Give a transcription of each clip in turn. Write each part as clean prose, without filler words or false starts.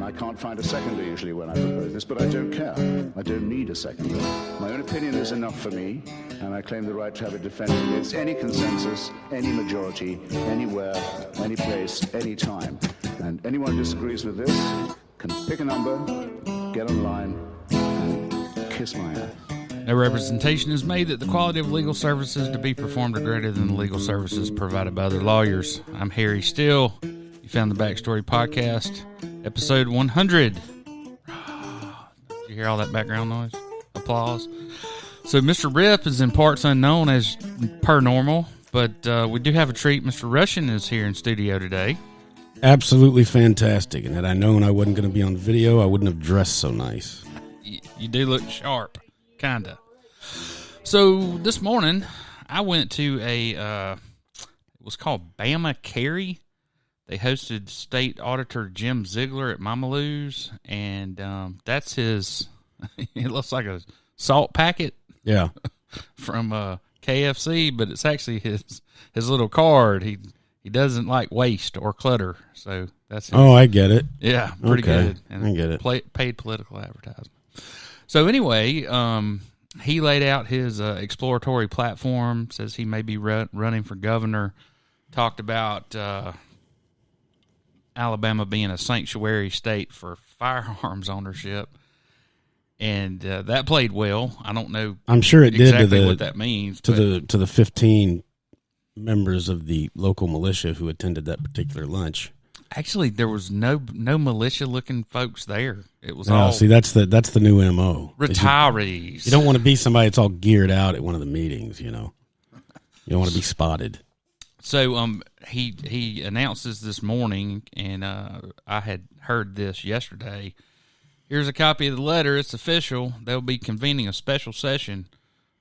and I can't find a seconder usually when I propose this, but I don't care. I don't need a seconder. My own opinion is enough for me, and I claim the right to have it defended against any consensus, any majority, anywhere, any place, any time. And anyone who disagrees with this can pick a number, get online, and kiss my ass. No representation is made that the quality of legal services to be performed are greater than the legal services provided by other lawyers. I'm Harry Still. You found the Backstory Podcast, episode 100. Did you hear all that background noise? Applause. So Mr. Rip is in parts unknown as per normal, but we do have a treat. Mr. Russian is here in studio today. Absolutely fantastic. And had I known I wasn't going to be on video, I wouldn't have dressed so nice. You do look sharp. Kinda. So this morning, I went to it was called Bama Carry. They hosted State Auditor Jim Zeigler at Mama Lou's, and that's his. It looks like a salt packet. Yeah. From KFC, but it's actually his little card. He doesn't like waste or clutter, so that's his. Oh, I get it. Yeah, pretty good. And I get it. Paid political advertisement. So anyway, he laid out his exploratory platform, says he may be running for governor, talked about Alabama being a sanctuary state for firearms ownership, and that played well. I don't know I'm sure it exactly did what that means. To the 15 members of the local militia who attended that particular lunch. Actually, there was no militia-looking folks there. It was all see, that's the new MO. Retirees. You don't want to be somebody that's all geared out at one of the meetings, you know. You don't want to be spotted. So he announces this morning, and I had heard this yesterday. Here's a copy of the letter. It's official. They'll be convening a special session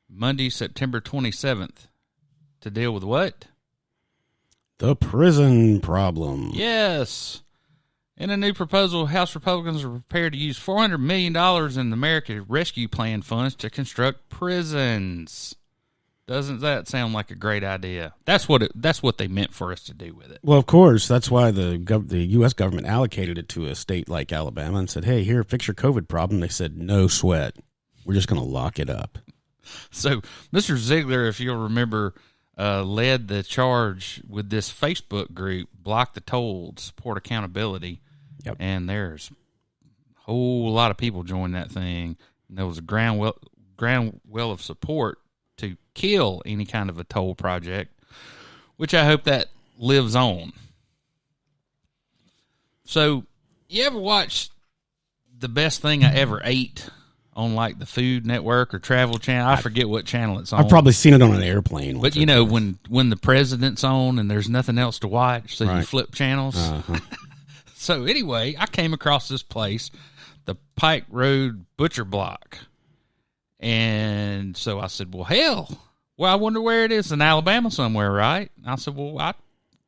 Monday, September 27th to deal with what? The prison problem. Yes. In a new proposal, House Republicans are prepared to use $400 million in the American Rescue Plan funds to construct prisons. Doesn't that sound like a great idea? That's what they meant for us to do with it. Well, of course, that's why the U.S. government allocated it to a state like Alabama and said, hey, here, fix your COVID problem. They said, no sweat. We're just going to lock it up. So Mr. Zeigler, if you'll remember, led the charge with this Facebook group, Block the Toll, Support Accountability. Yep. And there's a whole lot of people joined that thing. And there was a ground well of support to kill any kind of a toll project, which I hope that lives on. So, you ever watch The Best Thing I Ever Ate on like the Food Network or Travel Channel? I forget what channel it's on. I've probably seen it on an airplane. But you know, when the president's on and there's nothing else to watch, so right. You flip channels. Uh-huh. So anyway, I came across this place, the Pike Road Butcher Block. And so I said, well, hell, I wonder where it is, in Alabama somewhere, right? And I said, well,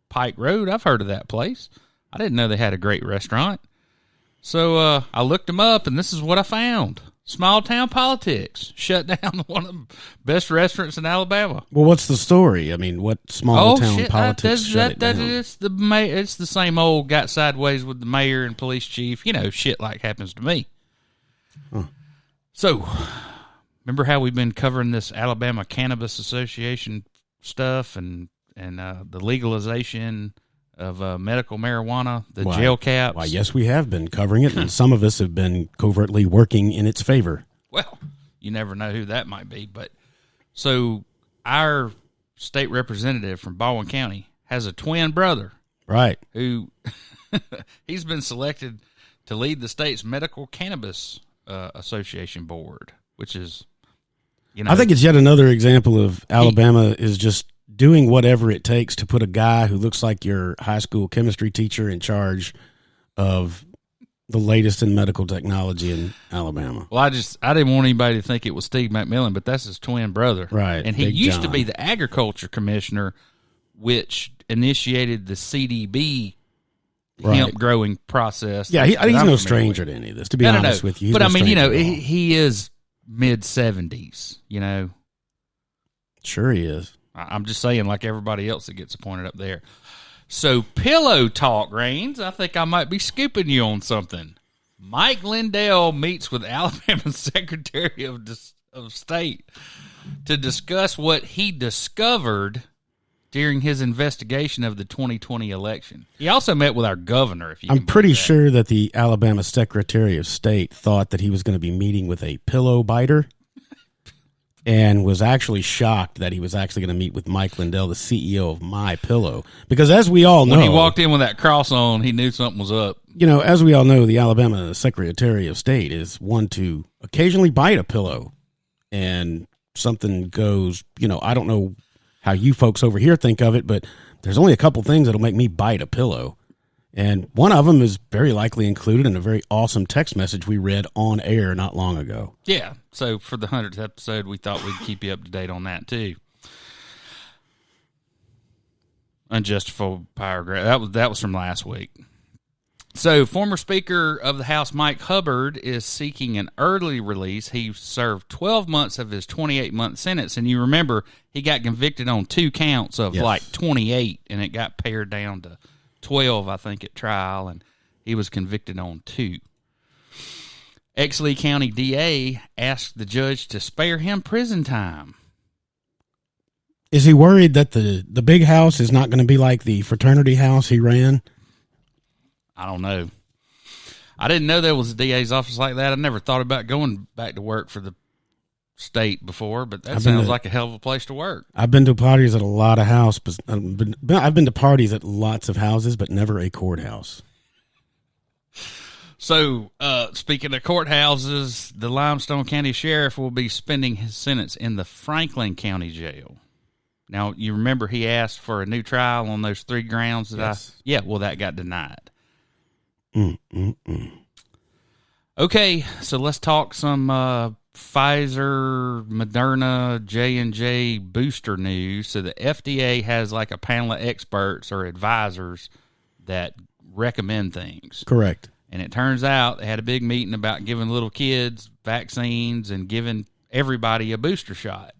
Pike Road, I've heard of that place. I didn't know they had a great restaurant. So I looked them up, and this is what I found. Small town politics shut down one of the best restaurants in Alabama. Well, what's the story? I mean, what small town politics shut it down? It's the same old got sideways with the mayor and police chief. You know, shit like happens to me. Huh. So, remember how we've been covering this Alabama Cannabis Association stuff and the legalization of medical marijuana, jail caps? Why, yes, we have been covering it, and some of us have been covertly working in its favor. Well, you never know who that might be. But so our state representative from Baldwin County has a twin brother. Right. Who he's been selected to lead the state's Medical Cannabis Association board, which is, you know. I think it's yet another example of Alabama is just doing whatever it takes to put a guy who looks like your high school chemistry teacher in charge of the latest in medical technology in Alabama. Well, I didn't want anybody to think it was Steve McMillan, but that's his twin brother. Right. And he Big used to John. be the agriculture commissioner, which initiated the CDB hemp growing process. Yeah, I think he's no stranger to any of this, to be honest with you. But I mean, you know, he is mid-70s, you know. Sure he is. I'm just saying, like everybody else that gets appointed up there. So, pillow talk, Raines. I think I might be scooping you on something. Mike Lindell meets with Alabama's Secretary of State to discuss what he discovered during his investigation of the 2020 election. He also met with our governor. I'm pretty sure that the Alabama Secretary of State thought that he was going to be meeting with a pillow biter and was actually shocked that he was actually going to meet with Mike Lindell, the CEO of My Pillow. Because as we all know... When he walked in with that cross on, he knew something was up. You know, as we all know, the Alabama Secretary of State is one to occasionally bite a pillow. And something goes, I don't know how you folks over here think of it, but there's only a couple things that'll make me bite a pillow. And one of them is very likely included in a very awesome text message we read on air not long ago. Yeah, so for the 100th episode, we thought we'd keep you up to date on that, too. Unjustified paragraph. That was from last week. So, former Speaker of the House Mike Hubbard is seeking an early release. He served 12 months of his 28-month sentence, and you remember he got convicted on 2 counts of like 28, and it got pared down to 12, I think, at trial, and he was convicted on 2. Exley County DA asked the judge to spare him prison time. Is he worried that the big house is not going to be like the fraternity house he ran? I don't know. I didn't know there was a DA's office like that. I never thought about going back to work for the state before, but that sounds like a hell of a place to work. I've been to parties at a lot of houses. I've been to parties at lots of houses, but never a courthouse. So, speaking of courthouses, the Limestone County Sheriff will be spending his sentence in the Franklin County Jail. Now, you remember he asked for a new trial on those 3 grounds that that got denied. Okay, so let's talk some Pfizer, Moderna, J&J booster news. So the FDA has like a panel of experts or advisors that recommend things. Correct. And it turns out they had a big meeting about giving little kids vaccines and giving everybody a booster shot.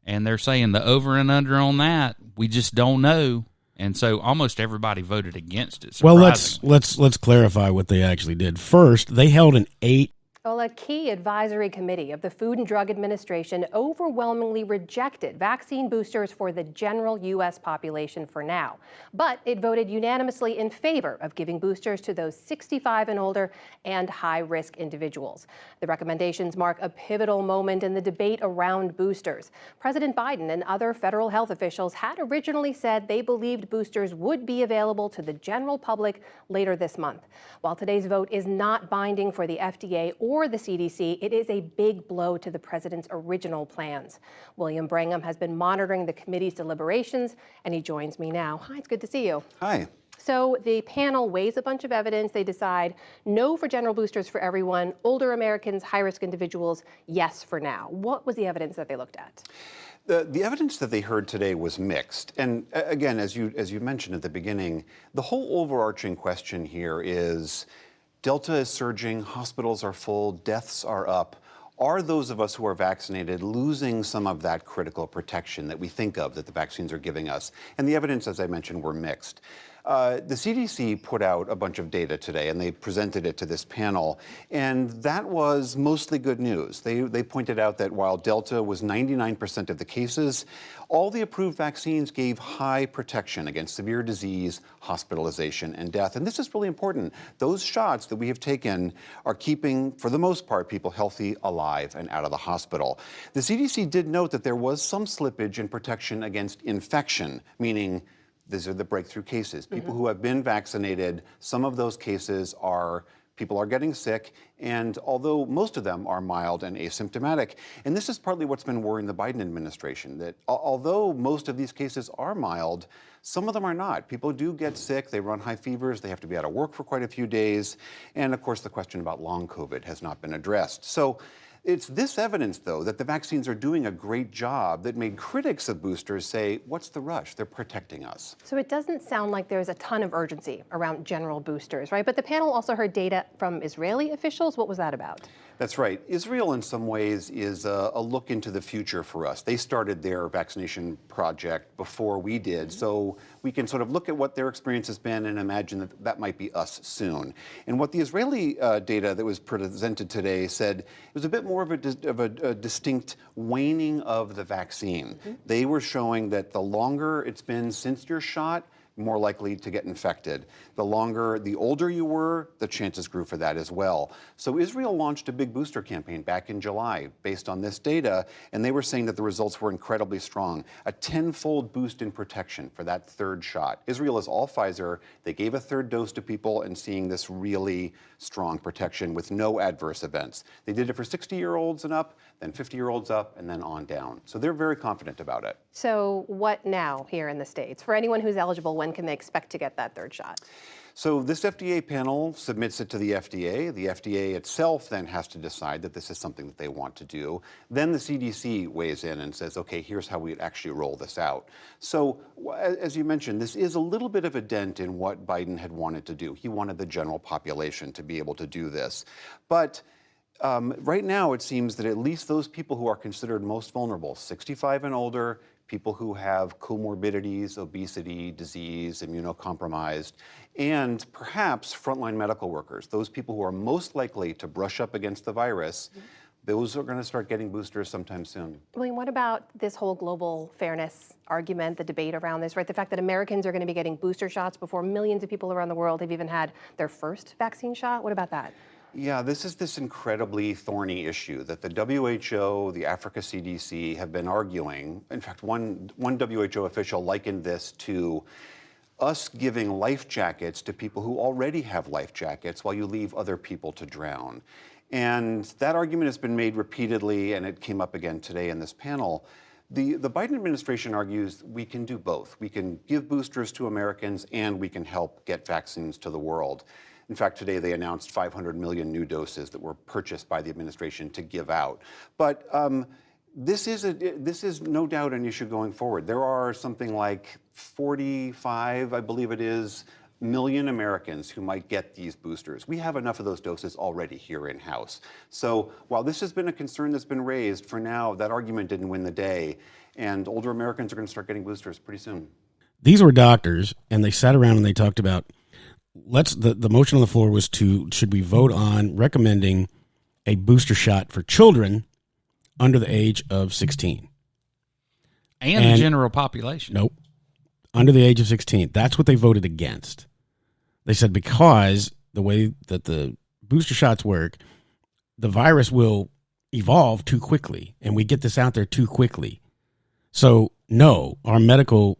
And they're saying the over and under on that, we just don't know. And so almost everybody voted against it. Well, let's clarify what they actually did. First, they held an 8 Well, a key advisory committee of the Food and Drug Administration overwhelmingly rejected vaccine boosters for the general U.S. population for now. But it voted unanimously in favor of giving boosters to those 65 and older and high-risk individuals. The recommendations mark a pivotal moment in the debate around boosters. President Biden and other federal health officials had originally said they believed boosters would be available to the general public later this month. While today's vote is not binding for the FDA or the CDC, it is a big blow to the president's original plans. William Brangham has been monitoring the committee's deliberations, and he joins me now. Hi, it's good to see you. Hi. So the panel weighs a bunch of evidence. They decide no for general boosters for everyone, older Americans, high-risk individuals, yes for now. What was the evidence that they looked at? The evidence that they heard today was mixed. And again, as you mentioned at the beginning, the whole overarching question here is Delta is surging, hospitals are full, deaths are up. Are those of us who are vaccinated losing some of that critical protection that we think of that the vaccines are giving us? And the evidence, as I mentioned, were mixed. The CDC put out a bunch of data today, and they presented it to this panel, and that was mostly good news. They pointed out that while Delta was 99% of the cases, all the approved vaccines gave high protection against severe disease, hospitalization, and death. And this is really important. Those shots that we have taken are keeping, for the most part, people healthy, alive, and out of the hospital. The CDC did note that there was some slippage in protection against infection, meaning these are the breakthrough cases. People who have been vaccinated, some of those cases are people are getting sick, and although most of them are mild and asymptomatic, and this is partly what's been worrying the Biden administration, that although most of these cases are mild, some of them are not. People do get sick, they run high fevers, they have to be out of work for quite a few days, and of course the question about long COVID has not been addressed. So It's this evidence, though, that the vaccines are doing a great job that made critics of boosters say, what's the rush? They're protecting us. So it doesn't sound like there's a ton of urgency around general boosters, right? But the panel also heard data from Israeli officials. What was that about? That's right. Israel, in some ways, is a look into the future for us. They started their vaccination project before we did, so we can sort of look at what their experience has been and imagine that that might be us soon. And what the Israeli data that was presented today said, it was a bit more of a distinct waning of the vaccine. They were showing that the longer it's been since your shot, more likely to get infected. The older you were, the chances grew for that as well. So Israel launched a big booster campaign back in July based on this data, and they were saying that the results were incredibly strong. A 10-fold boost in protection for that third shot. Israel is all Pfizer. They gave a third dose to people and seeing this really strong protection with no adverse events. They did it for 60-year-olds and up, then 50-year-olds up, and then on down. So they're very confident about it. So what now here in the States? For anyone who's eligible, when can they expect to get that third shot? So this FDA panel submits it to the FDA. The FDA itself then has to decide that this is something that they want to do. Then the CDC weighs in and says, okay, here's how we'd actually roll this out. So as you mentioned, this is a little bit of a dent in what Biden had wanted to do. He wanted the general population to be able to do this. But right now, it seems that at least those people who are considered most vulnerable, 65 and older, people who have comorbidities, obesity, disease, immunocompromised, and perhaps frontline medical workers, those people who are most likely to brush up against the virus, those are going to start getting boosters sometime soon. William, what about this whole global fairness argument, the debate around this, right? The fact that Americans are going to be getting booster shots before millions of people around the world have even had their first vaccine shot. What about that? Yeah, this is this incredibly thorny issue that the WHO, the Africa CDC have been arguing. In fact, one WHO official likened this to us giving life jackets to people who already have life jackets while you leave other people to drown. And that argument has been made repeatedly, and it came up again today in this panel. The Biden administration argues we can do both. We can give boosters to Americans, and we can help get vaccines to the world. In fact, today they announced 500 million new doses that were purchased by the administration to give out. But this is no doubt an issue going forward. There are something like 45, I believe it is, million Americans who might get these boosters. We have enough of those doses already here in-house. So while this has been a concern that's been raised, for now, that argument didn't win the day, and older Americans are going to start getting boosters pretty soon. These were doctors, and they sat around and they talked about, the motion on the floor was should we vote on recommending a booster shot for children under the age of 16? And the general population. Nope. Under the age of 16. That's what they voted against. They said because the way that the booster shots work, the virus will evolve too quickly, and we get this out there too quickly. So, no, our medical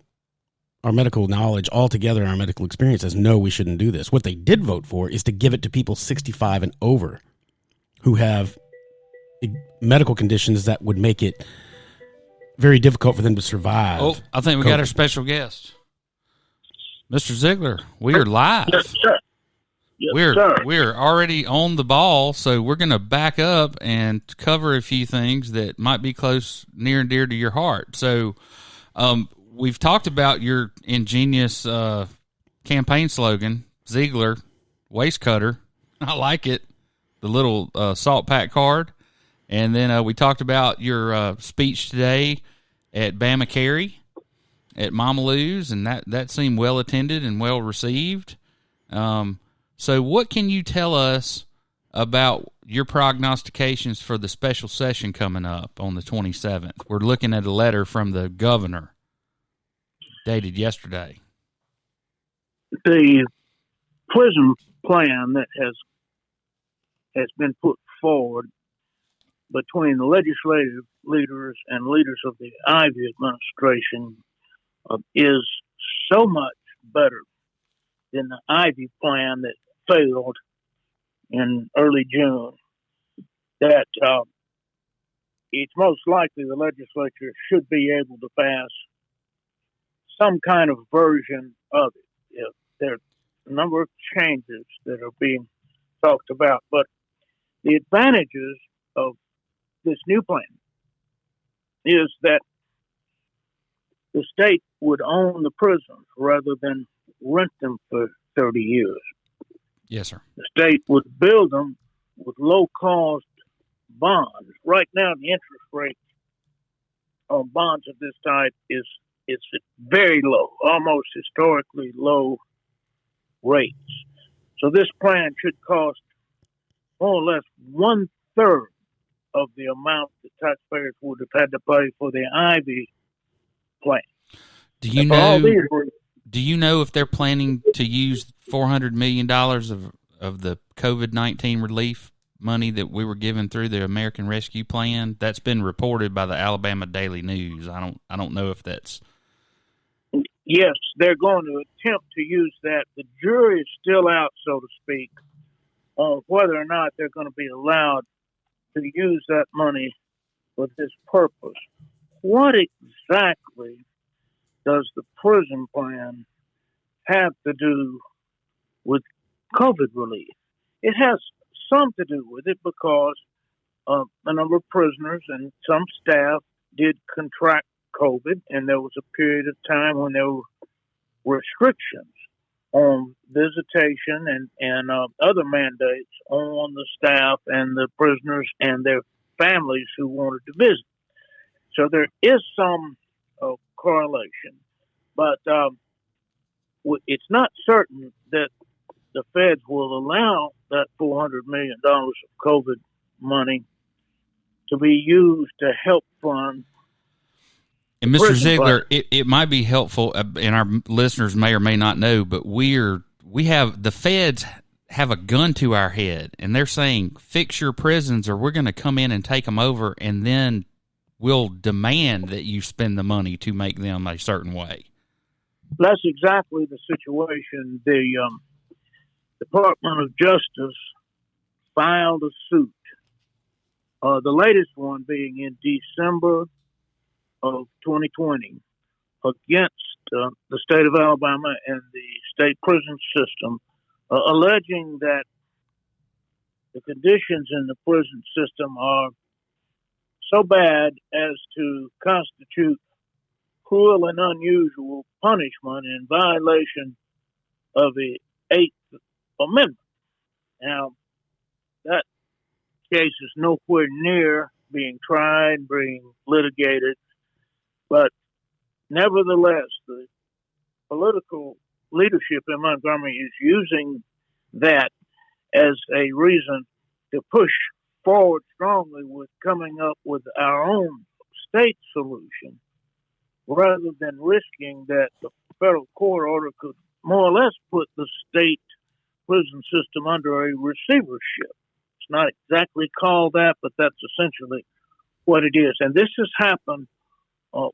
knowledge altogether, our medical experience says, no, we shouldn't do this. What they did vote for is to give it to people 65 and over who have medical conditions that would make it very difficult for them to survive. Oh, I think we got our special guest. Mr. Zeigler, we are live. Yes, sir. Yes, sir. We're already on the ball, so we're going to back up and cover a few things that might be near and dear to your heart. So, we've talked about your ingenious campaign slogan, Zeigler, waist cutter. I like it. The little salt pack card. And then we talked about your speech today at Bama Carey at Mama Lou's, and that seemed well attended and well received. So what can you tell us about your prognostications for the special session coming up on the 27th? We're looking at a letter from the governor dated yesterday. The prison plan that has been put forward between the legislative leaders and leaders of the Ivey administration is so much better than the Ivey plan that failed in early June that it's most likely the legislature should be able to pass some kind of version of it. There are a number of changes that are being talked about, but the advantages of this new plan is that the state would own the prisons rather than rent them for 30 years. Yes, sir. The state would build them with low-cost bonds. Right now, the interest rate on bonds of this type is very low, almost historically low rates. So this plan should cost more or less 1/3 of the amount the taxpayers would have had to pay for the Ivy plan. Do you know? Do you know if they're planning to use $400 million of the COVID-19 relief money that we were given through the American Rescue Plan? That's been reported by the Alabama Daily News. I don't know if that's. Yes, they're going to attempt to use that. The jury is still out, so to speak, on whether or not they're going to be allowed to use that money for this purpose. What exactly does the prison plan have to do with COVID relief? It has some to do with it because a number of prisoners and some staff did contract COVID, and there was a period of time when there were restrictions on visitation and other mandates on the staff and the prisoners and their families who wanted to visit. So there is some correlation, but it's not certain that the feds will allow that $400 million of COVID money to be used to help fund. And Mr. Zeigler, it might be helpful, and our listeners may or may not know, but the feds have a gun to our head, and they're saying, fix your prisons or we're going to come in and take them over, and then we'll demand that you spend the money to make them a certain way. That's exactly the situation. The Department of Justice filed a suit, the latest one being in December of 2020, against the state of Alabama and the state prison system, alleging that the conditions in the prison system are so bad as to constitute cruel and unusual punishment in violation of the Eighth Amendment. Now, that case is nowhere near being tried, being litigated, but nevertheless, the political leadership in Montgomery is using that as a reason to push forward strongly with coming up with our own state solution, rather than risking that the federal court order could more or less put the state prison system under a receivership. It's not exactly called that, but that's essentially what it is. And this has happened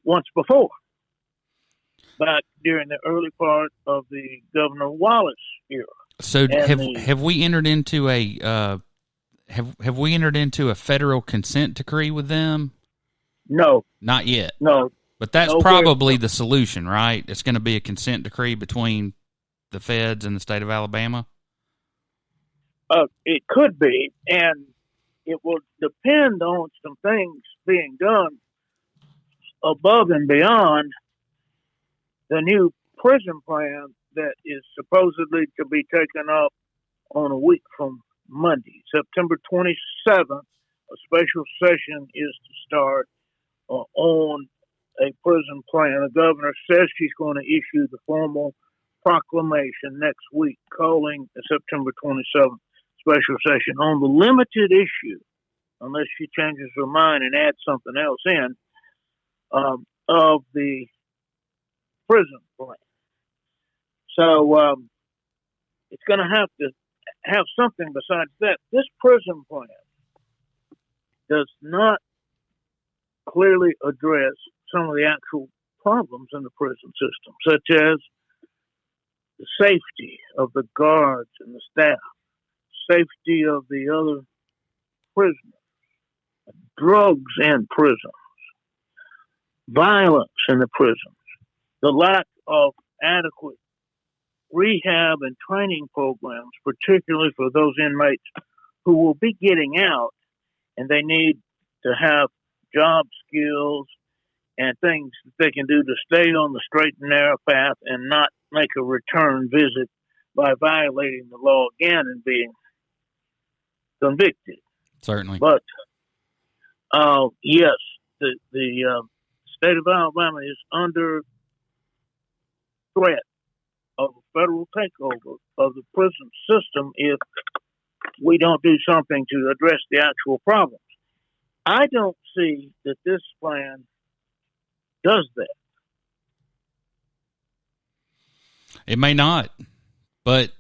once before, back during the early part of the Governor Wallace era. So have we entered into a have we entered into a federal consent decree with them? No, not yet. No, but that's probably the solution, right? It's going to be a consent decree between the feds and the state of Alabama. It could be, and it will depend on some things being done above and beyond the new prison plan that is supposedly to be taken up on a week from Monday, September 27th. A special session is to start on a prison plan. The governor says she's going to issue the formal proclamation next week calling the September 27th special session on the limited issue, unless she changes her mind and adds something else in, of the prison plan. So it's going to have something besides that. This prison plan does not clearly address some of the actual problems in the prison system, such as the safety of the guards and the staff, safety of the other prisoners, drugs in prisons, violence in the prisons, the lack of adequate rehab and training programs, particularly for those inmates who will be getting out and they need to have job skills and things that they can do to stay on the straight and narrow path and not make a return visit by violating the law again and being convicted. Certainly. But yes, the state of Alabama is under threat of a federal takeover of the prison system if we don't do something to address the actual problems. I don't see that this plan does that. It may not, but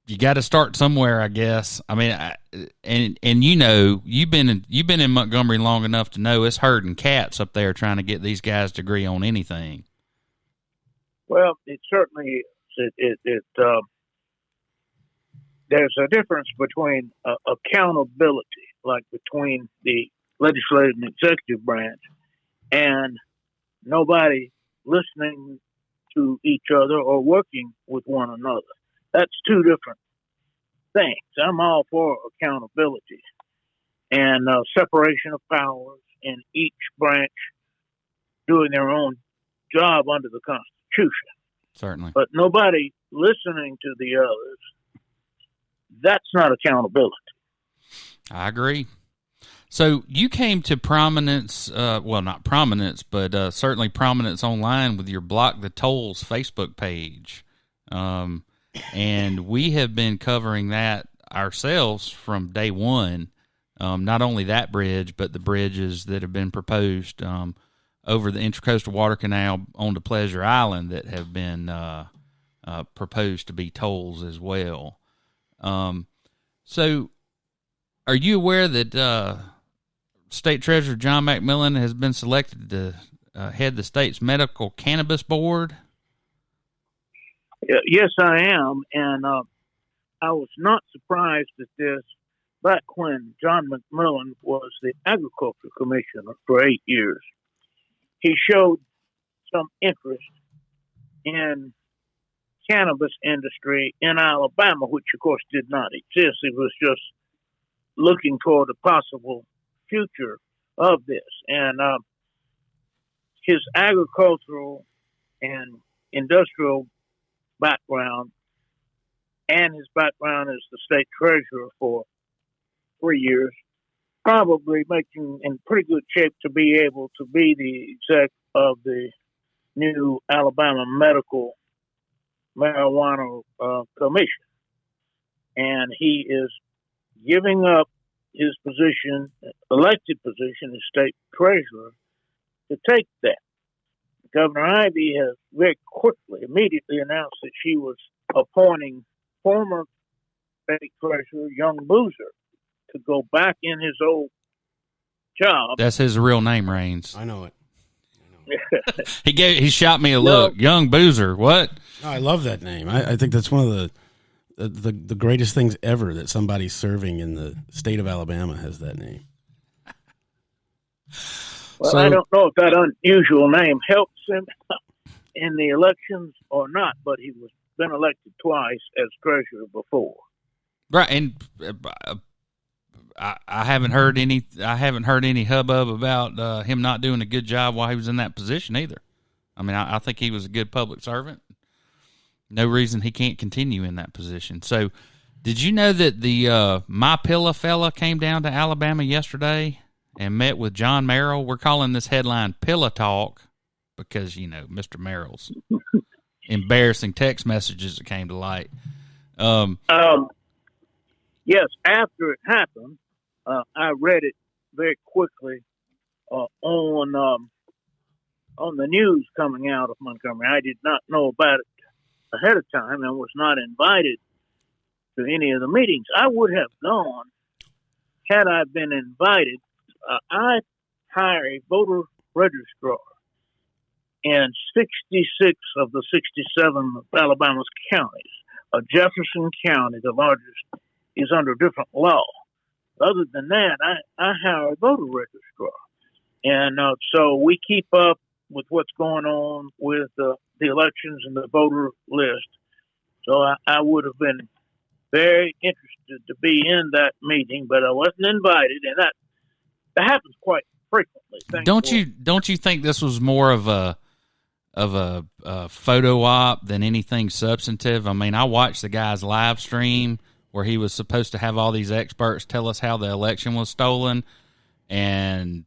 you got to start somewhere, I guess. I mean, and you know, you've been in Montgomery long enough to know it's herding cats up there trying to get these guys to agree on anything. Well, it certainly is. There's a difference between accountability, like between the legislative and executive branch, and nobody listening to each other or working with one another. That's two different things. I'm all for accountability and separation of powers and each branch doing their own job under the Constitution. Certainly. But nobody listening to the others, that's not accountability. I agree. So you came to prominence, well, not prominence, but certainly prominence online with your Block the Tolls Facebook page. And we have been covering that ourselves from day one. Not only that bridge, but the bridges that have been proposed over the Intracoastal Water Canal onto Pleasure Island that have been proposed to be tolls as well. So are you aware that State Treasurer John McMillan has been selected to head the state's medical cannabis board? Yes, I am. And I was not surprised at this back when John McMillan was the Agriculture Commissioner for 8 years. He showed some interest in cannabis industry in Alabama, which of course did not exist. It was just looking toward a possible future of this. And his agricultural and industrial background and his background as the state treasurer for 3 years probably making in pretty good shape to be able to be the exec of the new Alabama Medical Marijuana Commission. And he is giving up his position, elected position as state treasurer, to take that. Governor Ivey has very quickly, immediately announced that she was appointing former state treasurer, Young Boozer, to go back in his old job. That's his real name, Raines. I know it. He shot me a look. Young Boozer. What? No, I love that name. I think that's one of the greatest things ever, that somebody serving in the state of Alabama has that name. Well, I don't know if that unusual name helps him in the elections or not, but he was been elected twice as treasurer before. Right, and I haven't heard any hubbub about him not doing a good job while he was in that position either. I mean, I think he was a good public servant. No reason he can't continue in that position. So, did you know that the My Pillow fella came down to Alabama yesterday and met with John Merrill? We're calling this headline Pillow Talk because, you know, Mr. Merrill's embarrassing text messages that came to light. Yes, after it happened, I read it very quickly on the news coming out of Montgomery. I did not know about it ahead of time and was not invited to any of the meetings. I would have gone had I been invited. I hire a voter registrar in 66 of the 67 of Alabama's counties. Jefferson County, the largest, is under a different law. Other than that, I hire a voter registrar. And so we keep up with what's going on with the elections and the voter list. So I would have been very interested to be in that meeting, but I wasn't invited. And that happens quite frequently. Don't you think this was more of a photo op than anything substantive? I mean, I watched the guy's live stream where he was supposed to have all these experts tell us how the election was stolen, and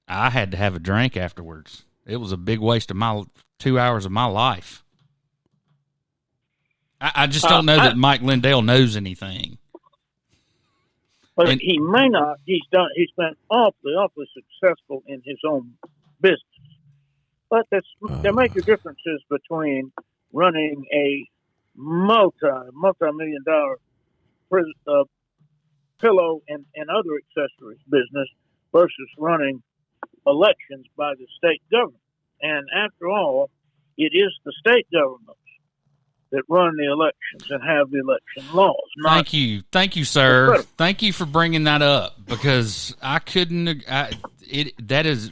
I had to have a drink afterwards. It was a big waste of my 2 hours of my life. I just don't know that Mike Lindell knows anything. But he may not. He's been awfully successful in his own business. But there major differences between running a multi-million-dollar pillow and other accessories business versus running elections by the state government. And after all, it is the state governments that run the elections and have the election laws. Thank you, sir. Thank you for bringing that up, because I couldn't.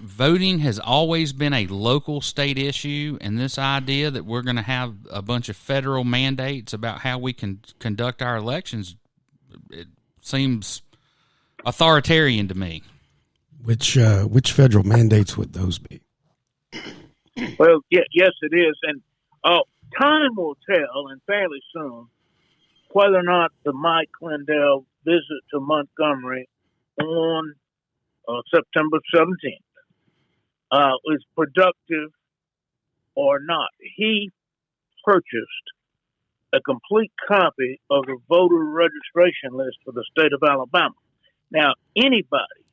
Voting has always been a local state issue, and this idea that we're going to have a bunch of federal mandates about how we can conduct our elections, it seems authoritarian to me. Which federal mandates would those be? Well, yes, it is, and time will tell, and fairly soon, whether or not the Mike Lindell visit to Montgomery on September 17th was productive or not. He purchased a complete copy of the voter registration list for the state of Alabama. Now, anybody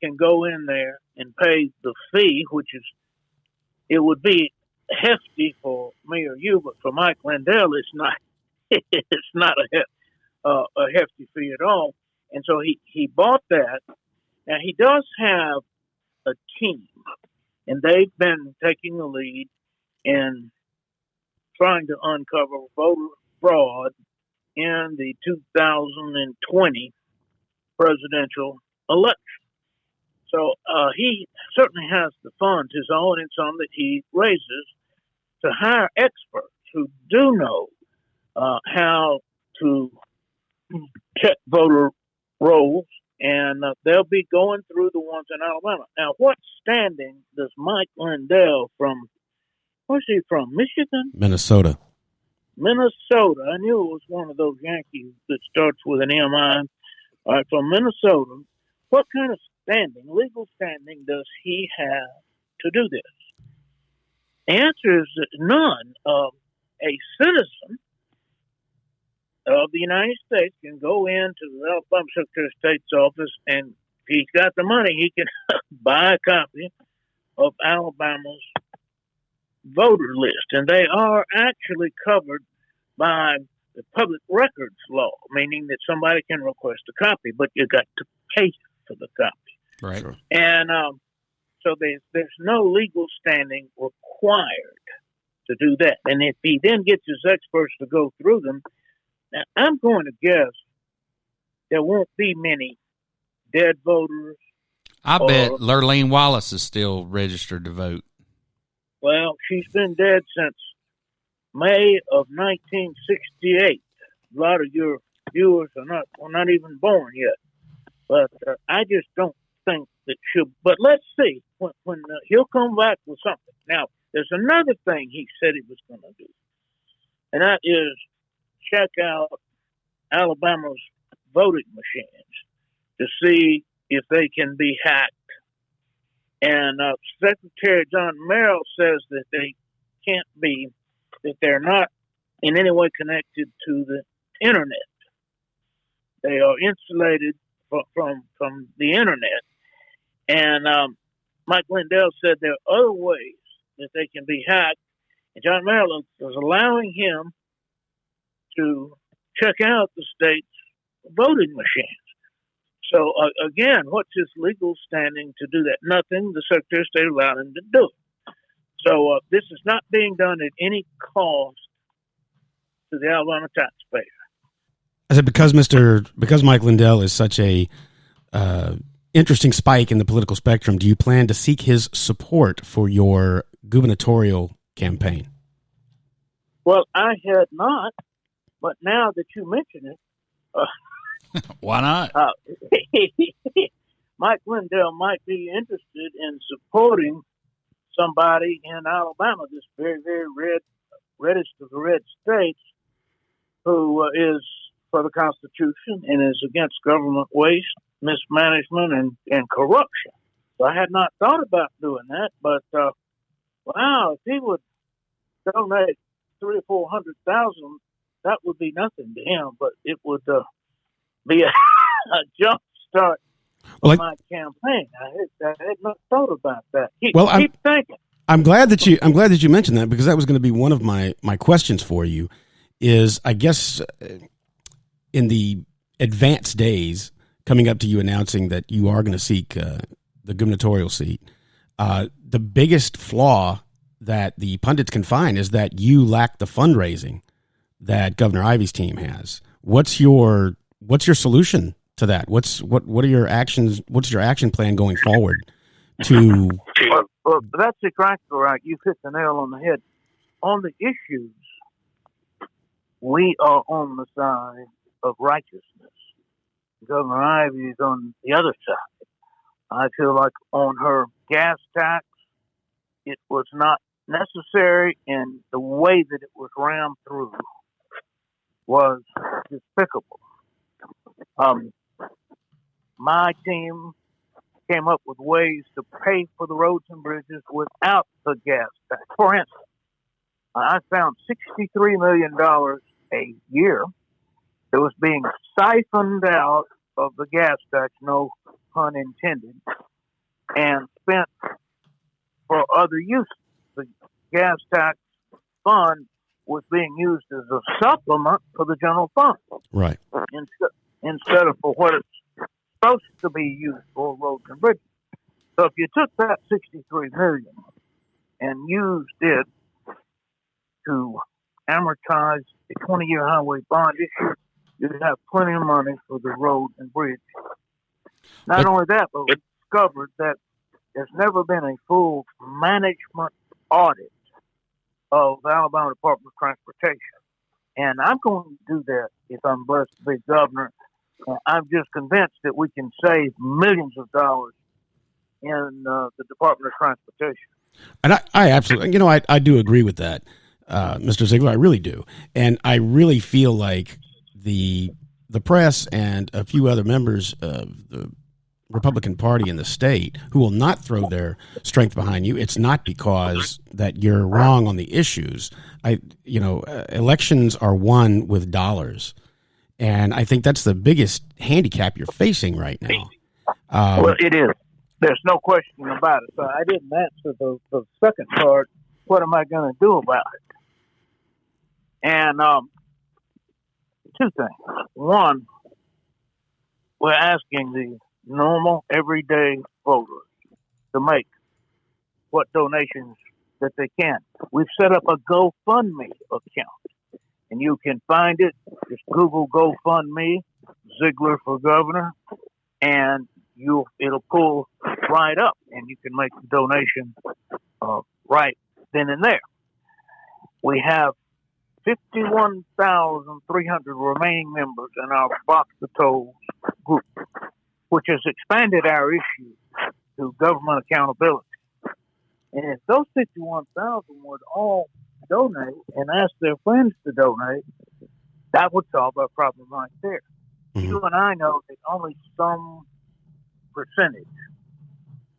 can go in there and pay the fee, it would be hefty for me or you, but for Mike Lindell, it's not. It's not a hefty fee at all. And so he bought that. Now he does have a team, and they've been taking the lead in trying to uncover voter fraud in the 2020 presidential election. So he certainly has the funds, his own and some that he raises, to hire experts who do know how to check voter rolls, and they'll be going through the ones in Alabama. Now, what standing does Mike Lindell where's he from, Michigan? Minnesota. I knew it was one of those Yankees that starts with an M-I. All right, from Minnesota, what kind of legal standing does he have to do this? The answer is none. A citizen of the United States can go into the Alabama Secretary of State's office, and if he's got the money, he can buy a copy of Alabama's voter list. And they are actually covered by the public records law, meaning that somebody can request a copy, but you got to pay for the copy. Right. And so there's no legal standing required to do that. And if he then gets his experts to go through them, now I'm going to guess there won't be many dead voters. I bet Lurleen Wallace is still registered to vote. Well, she's been dead since May of 1968. A lot of your viewers are not even born yet. But I just don't think that she'll. But let's see when he'll come back with something. Now, there's another thing he said he was going to do, and that is check out Alabama's voting machines to see if they can be hacked. And Secretary John Merrill says that they can't be, that they're not in any way connected to the internet. They are insulated from the internet. And Mike Lindell said there are other ways that they can be hacked. And John Merrill is allowing him to check out the state's voting machines. So, again, what's his legal standing to do that? Nothing. The Secretary of State allowed him to do it. So this is not being done at any cost to the Alabama taxpayer. I said because Mike Lindell is such a interesting spike in the political spectrum, do you plan to seek his support for your gubernatorial campaign? Well, I had not, but now that you mention it, why not? Mike Lindell might be interested in supporting somebody in Alabama, this very, very reddest of the red states, who is for the Constitution and is against government waste, mismanagement, and corruption. So I had not thought about doing that, but wow, if he would donate 300,000 or 400,000, that would be nothing to him, but it would be a jump start for my campaign. I had not thought about that. Keep thinking. I'm glad that you mentioned that, because that was going to be one of my questions for you. Is, I guess, in the advanced days coming up to you announcing that you are going to seek the gubernatorial seat, the biggest flaw that the pundits can find is that you lack the fundraising that Governor Ivey's team has. What's your solution to that? What are your actions? What's your action plan going forward to? Well, that's exactly right. You hit the nail on the head. On the issues, we are on the side of righteousness. Governor Ivey is on the other side. I feel like on her gas tax, it was not necessary, and the way that it was rammed through was despicable. My team came up with ways to pay for the roads and bridges without the gas tax. For instance, I found $63 million a year that was being siphoned out of the gas tax, no pun intended, and spent for other uses. The gas tax fund was being used as a supplement for the general fund. Right. Instead of for what it's supposed to be used for, roads and bridges. So if you took that $63 million and used it to amortize a 20-year highway bond issue, you'd have plenty of money for the road and bridge. Not only that, but we discovered that there's never been a full management audit of the Alabama Department of Transportation. And I'm going to do that if I'm blessed to be governor. I'm just convinced that we can save millions of dollars in the Department of Transportation. And I absolutely, I do agree with that, Mr. Zeigler. I really do. And I really feel like the press and a few other members of the Republican Party in the state who will not throw their strength behind you, it's not because that you're wrong on the issues. Elections are won with dollars. And I think that's the biggest handicap you're facing right now. Well, it is. There's no question about it. So I didn't answer the second part. What am I going to do about it? And two things. One, we're asking the normal, everyday voters to make what donations that they can. We've set up a GoFundMe account. And you can find it. Just Google GoFundMe, Zeigler for Governor, and it'll pull right up, and you can make the donation right then and there. We have 51,300 remaining members in our Box the Tolls group, which has expanded our issue to government accountability. And if those 51,000 would all donate and ask their friends to donate, that would solve our problem right there. Mm-hmm. You and I know that only some percentage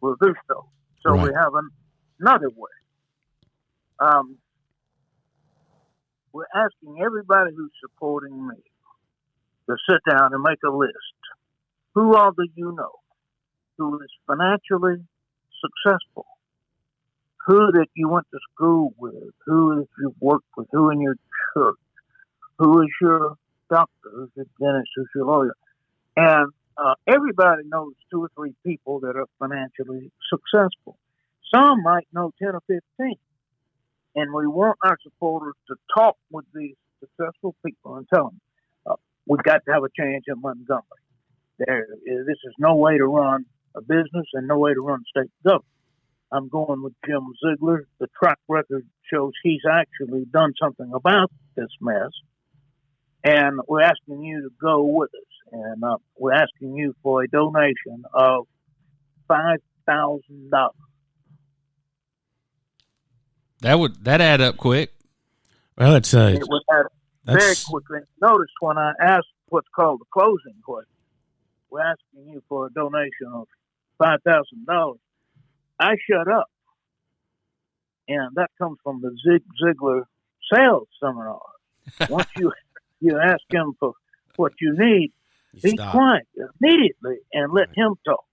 will do so. So we have another way. We're asking everybody who's supporting me to sit down and make a list. Who all do you know who is financially successful? Who that you went to school with, who that you've worked with, who in your church, who is your doctor, who's your dentist, who's your lawyer. And everybody knows 2 or 3 people that are financially successful. Some might know 10 or 15. And we want our supporters to talk with these successful people and tell them, we've got to have a change in Montgomery. This is no way to run a business and no way to run state government. I'm going with Jim Zeigler. The track record shows he's actually done something about this mess. And we're asking you to go with us. And we're asking you for a donation of $5,000. That add up quick. Well, it's It was added very that's quickly. Notice when I asked what's called the closing question, we're asking you for a donation of $5,000. I shut up, and that comes from the Zeigler sales seminar. Once you ask him for what you need, be stop. quiet immediately and let him talk.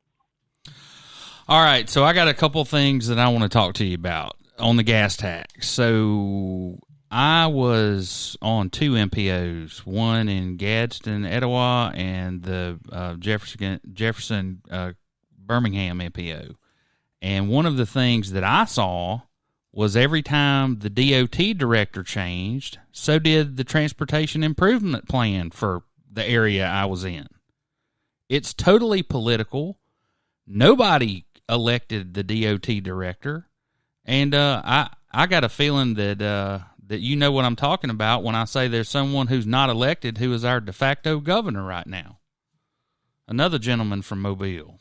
All right, so I got a couple things that I want to talk to you about on the gas tax. So I was on 2 MPOs, one in Gadsden, Etowah, and the Jefferson Birmingham MPO. And one of the things that I saw was every time the DOT director changed, so did the transportation improvement plan for the area I was in. It's totally political. Nobody elected the DOT director, and I got a feeling that that you know what I'm talking about when I say there's someone who's not elected who is our de facto governor right now. Another gentleman from Mobile.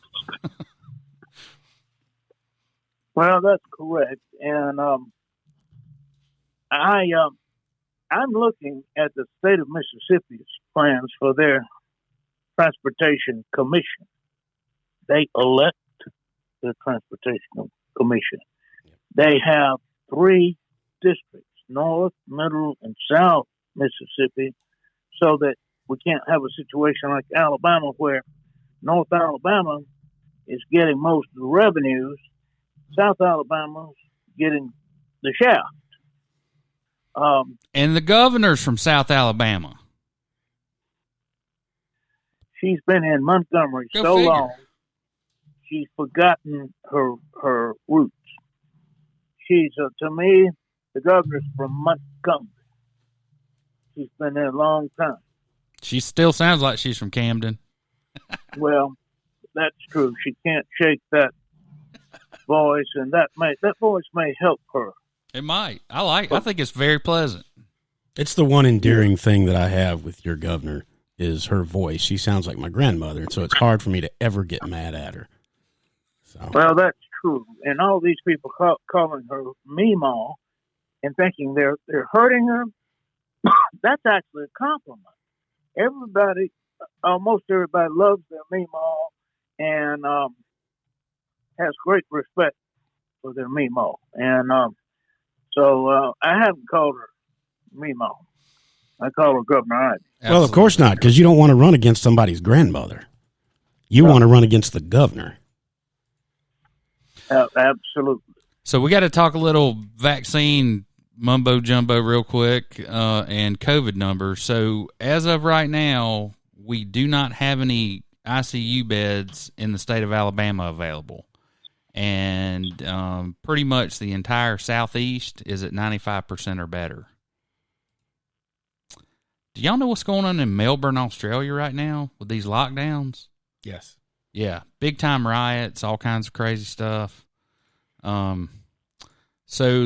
Well, that's correct, and I'm looking at the state of Mississippi's plans for their transportation commission. They elect the transportation commission. They have 3 districts: North, Middle, and South Mississippi, so that we can't have a situation like Alabama where North Alabama is getting most of the revenues, South Alabama is getting the shaft. And the governor's from South Alabama. She's been in Montgomery Go so figure. long, she's forgotten her roots. She's, to me, the governor's from Montgomery. She's been there a long time. She still sounds like she's from Camden. Well, that's true. She can't shake that voice, and that voice may help her. It might. I think it's very pleasant. It's the one endearing thing that I have with your governor is her voice. She sounds like my grandmother, and so it's hard for me to ever get mad at her. So. Well, that's true. And all these people calling her Meemaw and thinking they're hurting her, that's actually a compliment. Everybody, almost everybody loves their Meemaw and has great respect for their Meemaw. And so I haven't called her Meemaw. I call her Governor Ivy. Well, of course not, because you don't want to run against somebody's grandmother. You want to run against the governor. Absolutely. So we got to talk a little vaccine mumbo jumbo real quick and COVID numbers. So as of right now, we do not have any ICU beds in the state of Alabama available. And pretty much the entire Southeast is at 95% or better. Do y'all know what's going on in Melbourne, Australia right now with these lockdowns? Yes. Yeah, big time riots, all kinds of crazy stuff. So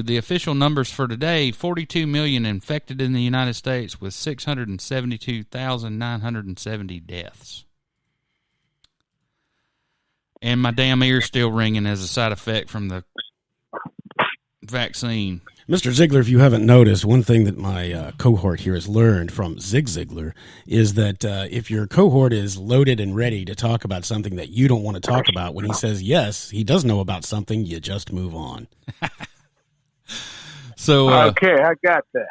the official numbers for today, 42 million infected in the United States with 672,970 deaths. And my damn ear's still ringing as a side effect from the vaccine. Mr. Zeigler, if you haven't noticed, one thing that my cohort here has learned from Zig Ziglar is that if your cohort is loaded and ready to talk about something that you don't want to talk about, when he says yes, he does know about something, you just move on. So Okay, I got that.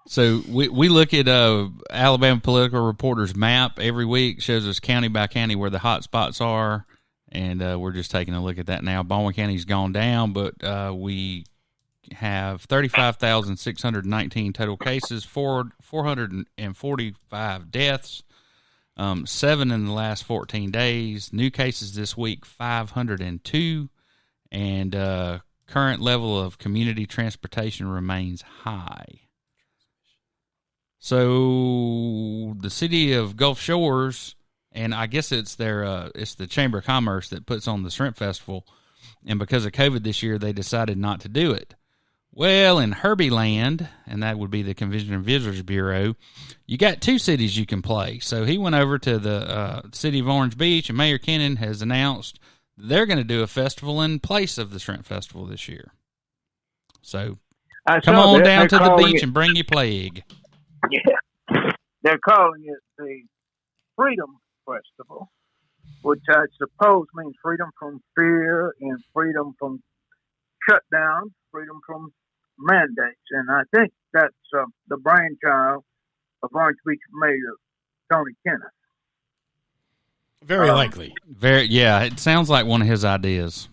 So we look at Alabama Political Reporter's map every week. Shows us county by county where the hot spots are, and we're just taking a look at that now. Baldwin County's gone down, but we have 35,619 total cases, 445 deaths, 7 in the last 14 days. New cases this week, 502, and current level of community transportation remains high. So the city of Gulf Shores, and I guess it's it's the Chamber of Commerce that puts on the Shrimp Festival, and because of COVID this year, they decided not to do it. Well, in Herbie Land, and that would be the Convention and Visitors Bureau, you got 2 cities you can play. So he went over to the city of Orange Beach, and Mayor Kennan has announced they're going to do a festival in place of the Shrimp Festival this year. So I come saw on that. down They're to the calling beach it- and bring your plague. Yeah, they're calling it the Freedom Festival, which I suppose means freedom from fear and freedom from shutdown, freedom from mandates. And I think that's the brainchild of Orange Beach Mayor Tony Kenneth. Very likely. Yeah, it sounds like one of his ideas.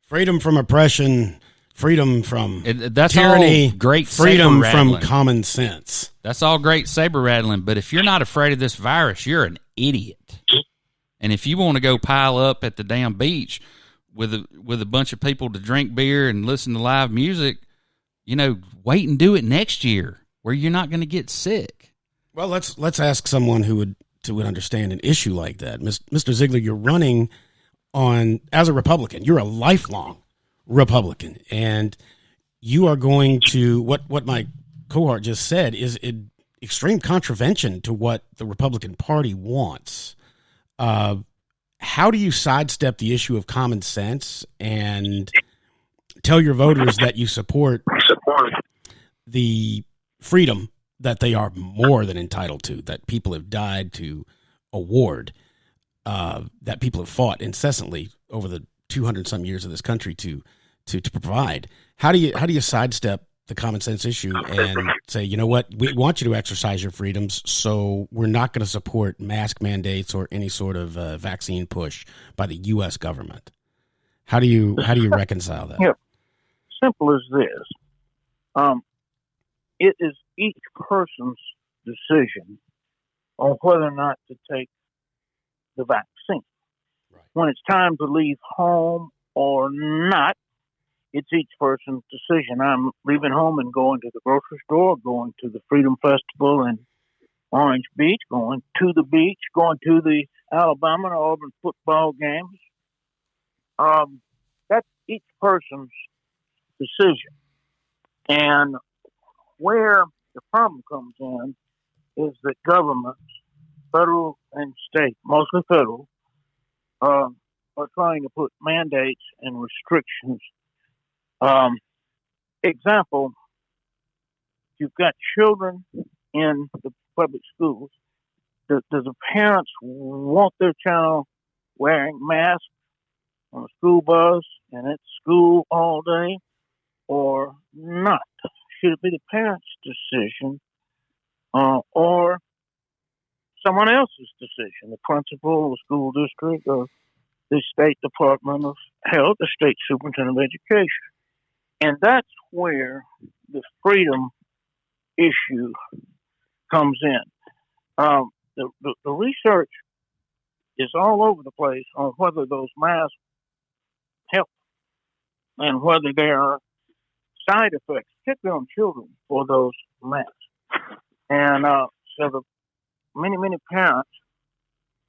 Freedom from oppression, freedom from That's tyranny, all great freedom saber from rattling. common sense. That's all great saber rattling, but if you're not afraid of this virus, you're an idiot. And if you want to go pile up at the damn beach with a bunch of people to drink beer and listen to live music, wait and do it next year where you're not going to get sick. Well, let's ask someone who would understand an issue like that. Mr. Zeigler, you're running as a Republican. You're a lifelong Republican, and you are going to what my cohort just said is an extreme contravention to what the Republican Party wants. How do you sidestep the issue of common sense and tell your voters that you support the freedom that they are more than entitled to, that people have died to award, that people have fought incessantly over the 200-some years of this country to provide? How do you sidestep the common sense issue and say, you know what, we want you to exercise your freedoms, so we're not going to support mask mandates or any sort of vaccine push by the U.S. government? How do you reconcile that? Yeah, simple as this. It is each person's decision on whether or not to take the vaccine. Right. When it's time to leave home or not, it's each person's decision. I'm leaving home and going to the grocery store, going to the Freedom Festival in Orange Beach, going to the beach, going to the Alabama and Auburn football games. That's each person's decision. And where the problem comes in is that governments, federal and state, mostly federal, are trying to put mandates and restrictions. Example, you've got children in the public schools. Does the parents want their child wearing masks on a school bus and at school all day or not? Should it be the parents' decision or someone else's decision, the principal, the school district, or the State Department of Health, the State Superintendent of Education? And that's where the freedom issue comes in. The research is all over the place on whether those masks help and whether there are side effects, particularly on children, for those masks. And so the many parents,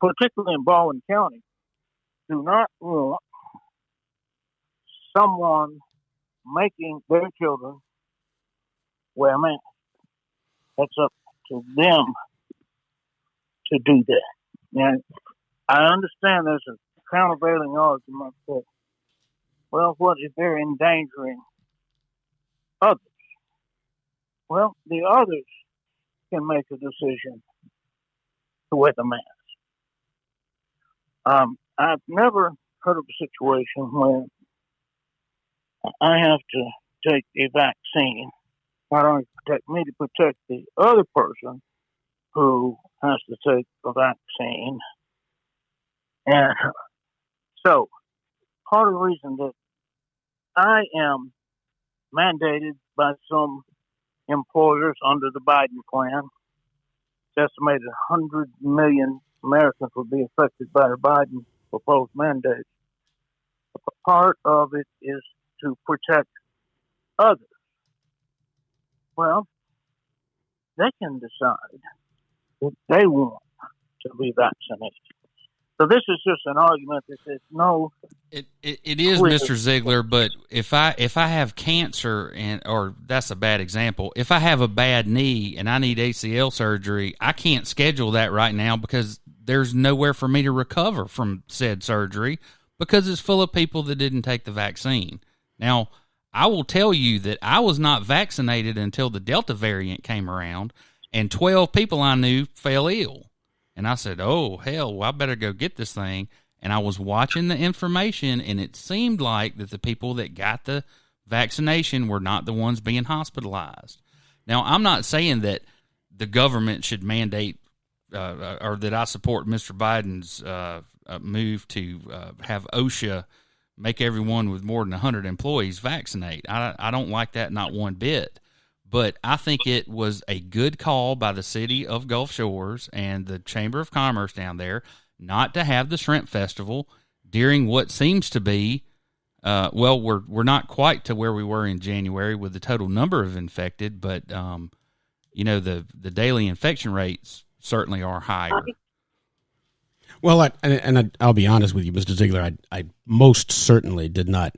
particularly in Baldwin County, do not want someone making their children wear masks. That's up to them to do that. And I understand there's a countervailing argument that, well, what if they're endangering others? Well, the others can make a decision to wear the mask. I've never heard of a situation where I have to take a vaccine, not only to protect me, to protect the other person who has to take the vaccine. And so, part of the reason that I am mandated by some employers under the Biden plan, it's estimated 100 million Americans will be affected by the Biden proposed mandate. Part of it is to protect others. Well, they can decide if they want to be vaccinated. So this is just an argument that says no. It is, Mr. Zeigler, but if I have cancer or that's a bad example. If I have a bad knee and I need ACL surgery, I can't schedule that right now because there's nowhere for me to recover from said surgery. because it's full of people that didn't take the vaccine. Now, I will tell you that I was not vaccinated until the Delta variant came around, and 12 people I knew fell ill. And I said, oh, hell, well, I better go get this thing. And I was watching the information, and it seemed like that the people that got the vaccination were not the ones being hospitalized. Now, I'm not saying that the government should mandate or that I support Mr. Biden's move to have OSHA make everyone with more than 100 employees vaccinate. I don't like that, not one bit. But I think it was a good call by the city of Gulf Shores and the Chamber of Commerce down there not to have the Shrimp Festival during what seems to be, we're not quite to where we were in January with the total number of infected, but, the daily infection rates certainly are higher. Well, I'll be honest with you, Mr. Zeigler. I most certainly did not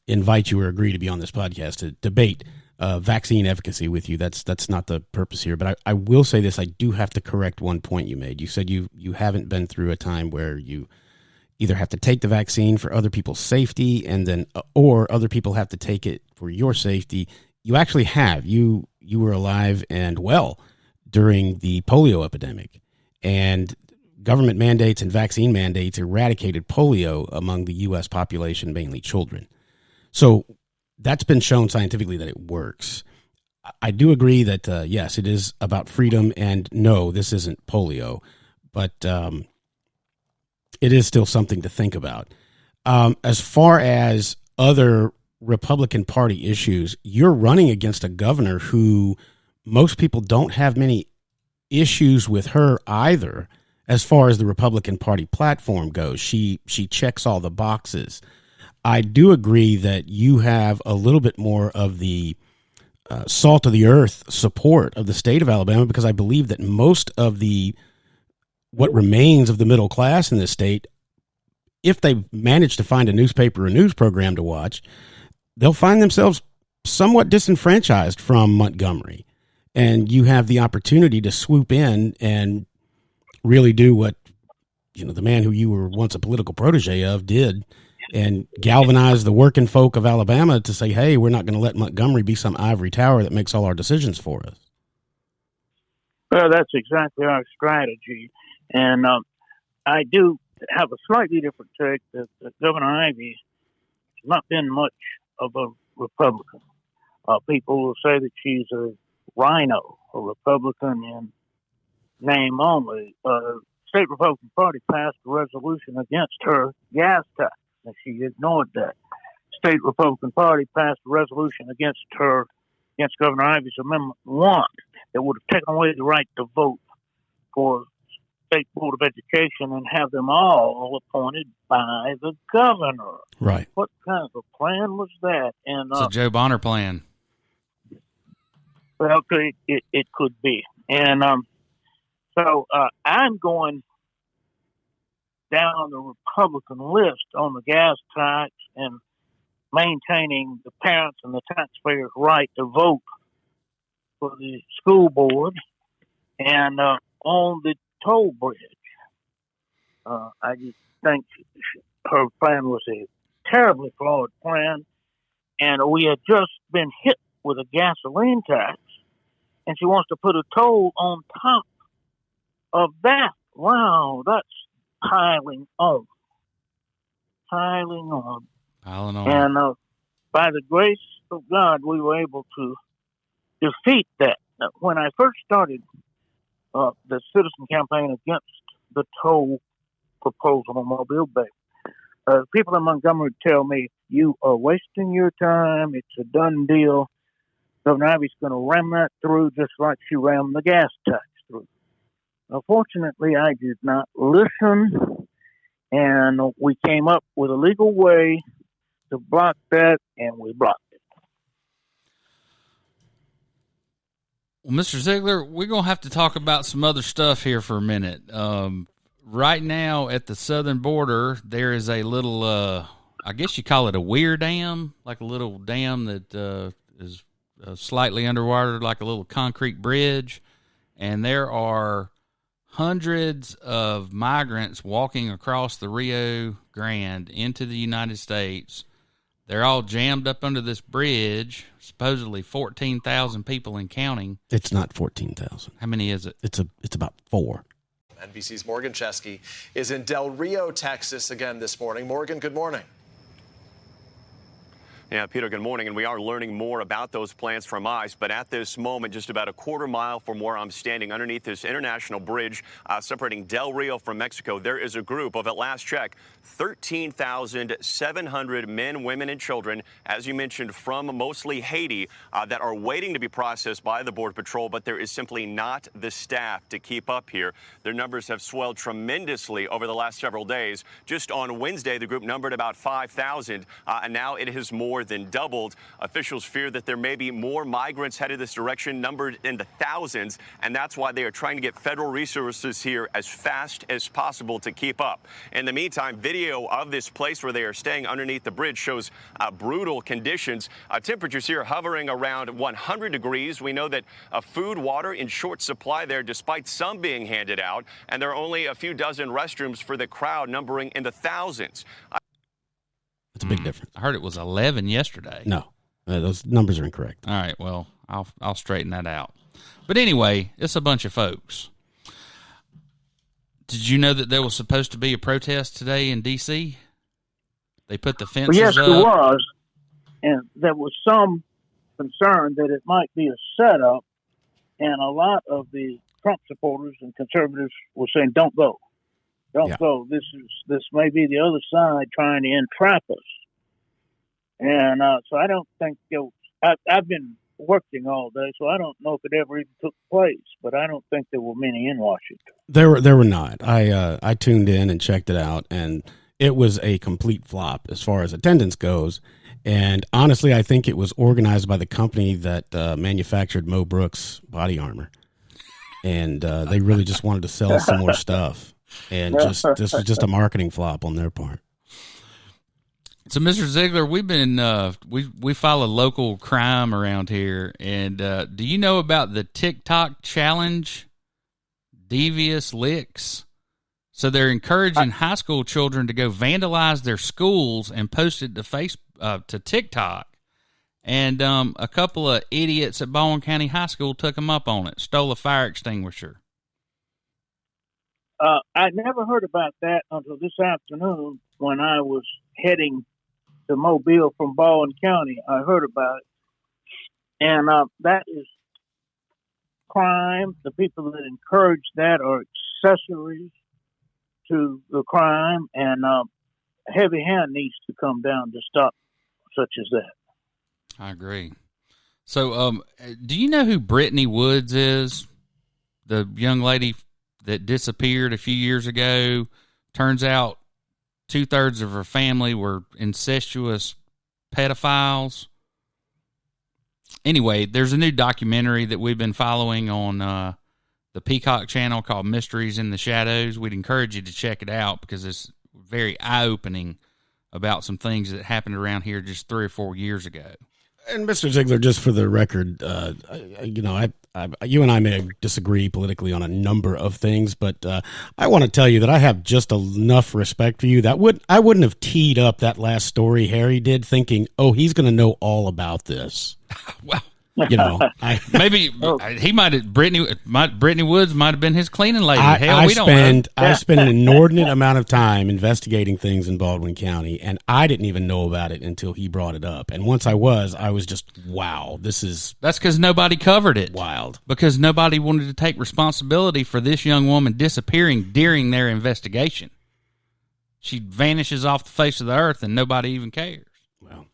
invite you or agree to be on this podcast to debate vaccine efficacy with you. That's not the purpose here. But I will say this: I do have to correct one point you made. You said you haven't been through a time where you either have to take the vaccine for other people's safety, and then or other people have to take it for your safety. You actually have. You were alive and well during the polio epidemic, and government mandates and vaccine mandates eradicated polio among the U.S. population, mainly children. So that's been shown scientifically that it works. I do agree that, yes, it is about freedom, and no, this isn't polio, but it is still something to think about. As far as other Republican Party issues, you're running against a governor who most people don't have many issues with her either. As far as the Republican Party platform goes, she checks all the boxes. I do agree that you have a little bit more of the salt of the earth support of the state of Alabama, because I believe that most of what remains of the middle class in this state, if they manage to find a newspaper or news program to watch, they'll find themselves somewhat disenfranchised from Montgomery. And you have the opportunity to swoop in and really do what, the man who you were once a political protege of did, and galvanize the working folk of Alabama to say, hey, we're not going to let Montgomery be some ivory tower that makes all our decisions for us. Well, that's exactly our strategy. And I do have a slightly different take that Governor Ivey has not been much of a Republican. People will say that she's a rhino, a Republican in name only. State Republican Party passed a resolution against her gas tax, and she ignored that. State Republican Party passed a resolution against Governor Ivey's Amendment 1 that would have taken away the right to vote for State Board of Education and have them all appointed by the governor. Right. What kind of a plan was that? And it's a Joe Bonner plan. Well, it could be. And so I'm going down the Republican list on the gas tax and maintaining the parents and the taxpayers' right to vote for the school board, and on the toll bridge. I just think her plan was a terribly flawed plan, and we had just been hit with a gasoline tax, and she wants to put a toll on top of that. Wow, that's piling on. And by the grace of God, we were able to defeat that. Now, when I first started the citizen campaign against the toll proposal on Mobile Bay, people in Montgomery tell me, you are wasting your time. It's a done deal. Governor Ivey's going to ram that through just like she rammed the gas tax through. Unfortunately, I did not listen, and we came up with a legal way to block that, and we blocked it. Well, Mr. Zeigler, we're going to have to talk about some other stuff here for a minute. Right now at the southern border, there is a little, I guess you call it a weir dam, like a little dam that is slightly underwater, like a little concrete bridge. And there are hundreds of migrants walking across the Rio Grande into the United States. They're all jammed up under this bridge, supposedly 14,000 people and counting. It's not 14,000. How many is it? It's about 4. NBC's Morgan Chesky is in Del Rio, Texas again this morning. Morgan, good morning. Yeah, Peter, good morning. And we are learning more about those plans from ICE. But at this moment, just about a quarter mile from where I'm standing underneath this international bridge separating Del Rio from Mexico, there is a group of, at last check, 13,700 men, women, and children, as you mentioned, from mostly Haiti, that are waiting to be processed by the Border Patrol. But there is simply not the staff to keep up here. Their numbers have swelled tremendously over the last several days. Just on Wednesday, the group numbered about 5,000, and now it has more than doubled. Officials fear that there may be more migrants headed this direction, numbered in the thousands, and that's why they are trying to get federal resources here as fast as possible to keep up. In the meantime, video of this place where they are staying underneath the bridge shows brutal conditions. Temperatures here hovering around 100 degrees. We know that food, water in short supply there, despite some being handed out, and there are only a few dozen restrooms for the crowd, numbering in the thousands. It's a big difference. I heard it was 11 yesterday. No, those numbers are incorrect. All right, well, I'll straighten that out. But anyway, it's a bunch of folks. Did you know that there was supposed to be a protest today in D.C.? They put the fences Yes, up. there was. And there was some concern that it might be a setup. And a lot of the Trump supporters and conservatives were saying, don't go. Don't go. This may be the other side trying to entrap us. And so I don't think I've been working all day, so I don't know if it ever even took place. But I don't think there were many in Washington. There were not. I tuned in and checked it out, and it was a complete flop as far as attendance goes. And honestly, I think it was organized by the company that manufactured Mo Brooks body armor, and they really just wanted to sell some more stuff. And this was just a marketing flop on their part. So, Mr. Zeigler, we've been we follow local crime around here, and do you know about the TikTok challenge, Devious Licks? So they're encouraging high school children to go vandalize their schools and post it to TikTok. And a couple of idiots at Baldwin County High School took them up on it, stole a fire extinguisher. I never heard about that until this afternoon when I was heading to Mobile from Baldwin County. I heard about it. And that is crime. The people that encourage that are accessories to the crime, and a heavy hand needs to come down to stop such as that. I agree. So, do you know who Brittany Woods is? The young lady that disappeared a few years ago. Turns out 2/3 of her family were incestuous pedophiles. Anyway, there's a new documentary that we've been following on the Peacock channel called Mysteries in the Shadows. We'd encourage you to check it out because it's very eye-opening about some things that happened around here just 3 or 4 years ago. And Mr. Zeigler, just for the record, you and I may disagree politically on a number of things, but I want to tell you that I have just enough respect for you that I wouldn't have teed up that last story Harry did, thinking, "Oh, he's going to know all about this." Well, maybe he might have Brittany Woods might have been his cleaning lady. I don't know. I spent an inordinate amount of time investigating things in Baldwin County, and I didn't even know about it until he brought it up. And once I was just, wow, that's because nobody covered it. Wild. Because nobody wanted to take responsibility for this young woman disappearing during their investigation. She vanishes off the face of the earth, and nobody even cares. Well,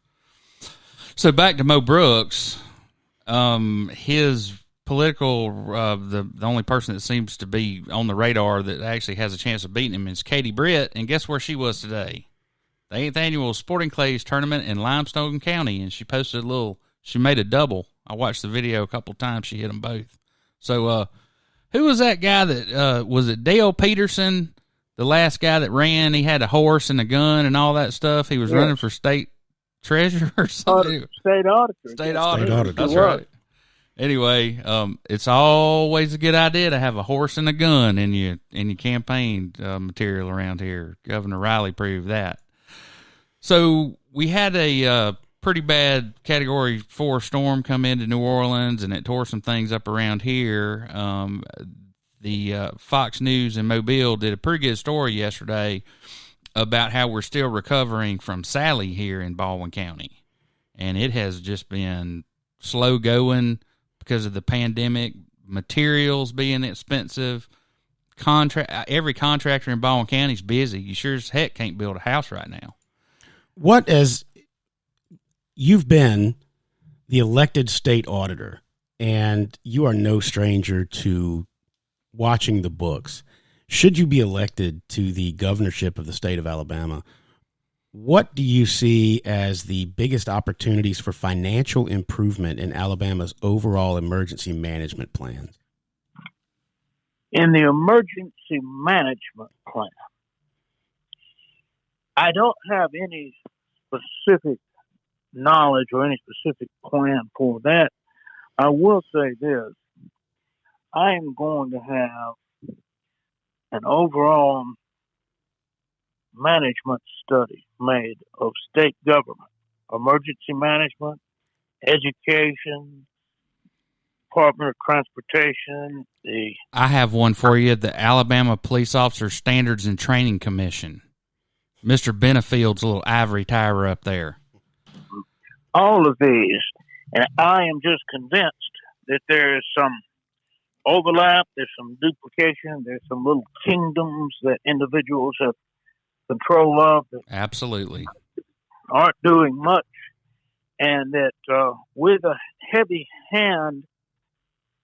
so back to Mo Brooks. His political, the only person that seems to be on the radar that actually has a chance of beating him is Katie Britt. And guess where she was today? The 8th annual Sporting Clays tournament in Limestone County. And she posted she made a double. I watched the video a couple times. She hit them both. So, who was that guy that, was it Dale Peterson? The last guy that ran, he had a horse and a gun and all that stuff. He was running for state treasurer or something. State auditor. State auditor. That's right. Anyway, it's always a good idea to have a horse and a gun in your campaign material around here. Governor Riley proved that. So we had a pretty bad Category 4 storm come into New Orleans, and it tore some things up around here. The Fox News in Mobile did a pretty good story yesterday about how we're still recovering from Sally here in Baldwin County. And it has just been slow going because of the pandemic, materials being expensive. Every contractor in Baldwin County is busy. You sure as heck can't build a house right now. You've been the elected state auditor, and you are no stranger to watching the books. Should you be elected to the governorship of the state of Alabama, what do you see as the biggest opportunities for financial improvement in Alabama's overall emergency management plans? In the emergency management plan, I don't have any specific knowledge or any specific plan for that. I will say this. I am going to have an overall management study made of state government, emergency management, education, Department of Transportation. I have one for you, the Alabama Police Officer Standards and Training Commission. Mr. Benefield's little ivory tower up there. All of these. And I am just convinced that there is some overlap, there's some duplication, there's some little kingdoms that individuals have control of that absolutely aren't doing much, and that with a heavy hand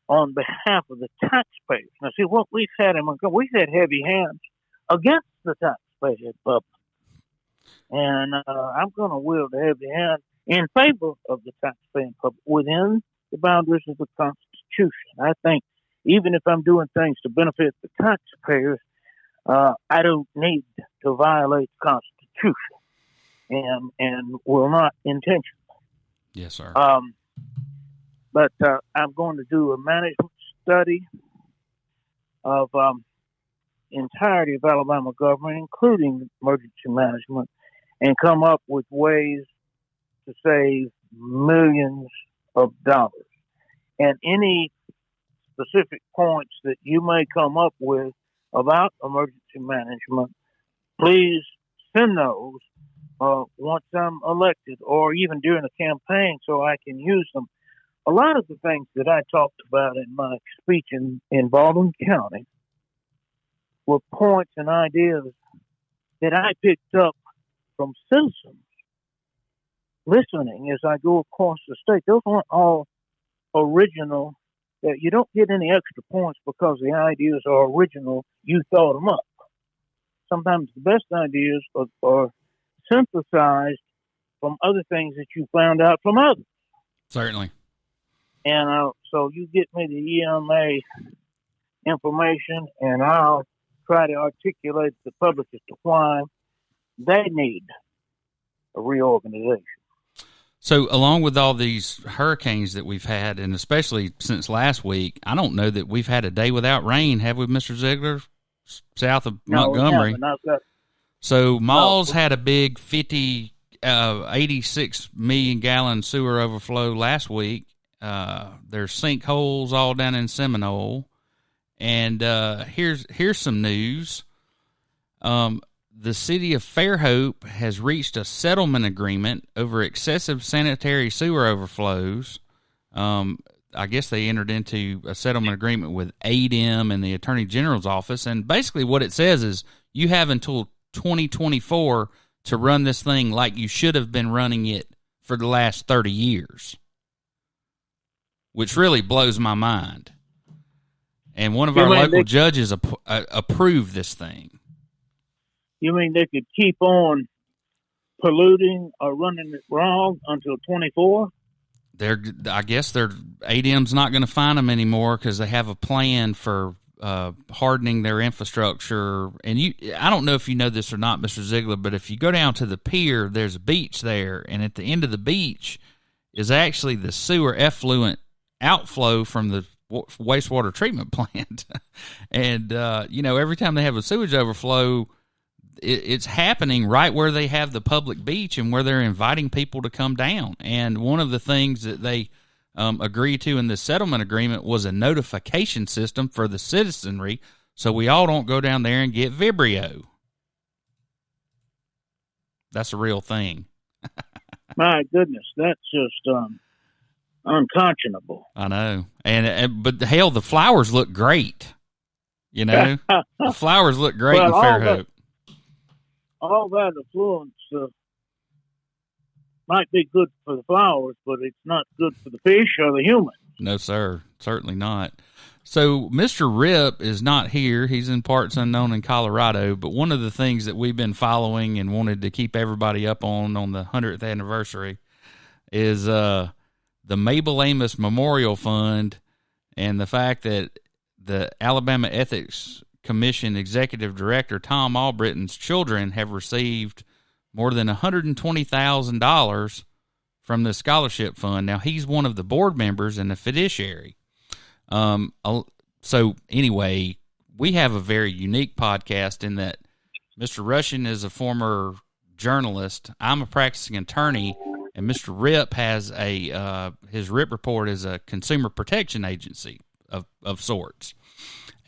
on behalf of the taxpayers. Now, see, what we've had in Montgomery, we've had heavy hands against the taxpayers, Bubba. And I'm going to wield a heavy hand in favor of the taxpaying public within the boundaries of the Constitution. I think even if I'm doing things to benefit the taxpayers, I don't need to violate the Constitution, and will not intentionally. Yes, sir. But I'm going to do a management study of entirety of Alabama government, including emergency management, and come up with ways to save millions of dollars. And any specific points that you may come up with about emergency management, please send those once I'm elected or even during the campaign so I can use them. A lot of the things that I talked about in my speech in Baldwin County were points and ideas that I picked up from citizens listening as I go across the state. Those aren't all original. That you don't get any extra points because the ideas are original. You thought them up. Sometimes the best ideas are synthesized from other things that you found out from others. Certainly. And so you get me the EMA information, and I'll try to articulate to the public as to why they need a reorganization. So along with all these hurricanes that we've had, and especially since last week, I don't know that we've had a day without rain, have we, Mr. Zeigler, south of Montgomery? So Malls had a big 86 million gallon sewer overflow last week. There's sinkholes all down in Seminole. And here's some news. The city of Fairhope has reached a settlement agreement over excessive sanitary sewer overflows. I guess they entered into a settlement agreement with ADM and the Attorney General's office. And basically what it says is you have until 2024 to run this thing like you should have been running it for the last 30 years, which really blows my mind. And one of our local judges approved this thing. You mean they could keep on polluting or running it wrong until 24? I guess ADM's not going to find them anymore because they have a plan for hardening their infrastructure. And I don't know if you know this or not, Mr. Zeigler, but if you go down to the pier, there's a beach there, and at the end of the beach is actually the sewer effluent outflow from the wastewater treatment plant. And, every time they have a sewage overflow, it's happening right where they have the public beach and where they're inviting people to come down. And one of the things that they agreed to in the settlement agreement was a notification system for the citizenry so we all don't go down there and get Vibrio. That's a real thing. My goodness, that's just unconscionable. I know. But hell, the flowers look great. The flowers look great in Fairhope. All that affluence might be good for the flowers, but it's not good for the fish or the humans. No, sir. Certainly not. So Mr. Rip is not here. He's in parts unknown in Colorado. But one of the things that we've been following and wanted to keep everybody up on the 100th anniversary is the Mabel Amos Memorial Fund and the fact that the Alabama Ethics Commission Executive Director Tom Albritton's children have received more than $120,000 from the scholarship fund. Now, he's one of the board members and a fiduciary. So anyway, we have a very unique podcast in that Mr. Russian is a former journalist. I'm a practicing attorney, and Mr. Rip has his Rip Report is a consumer protection agency of sorts.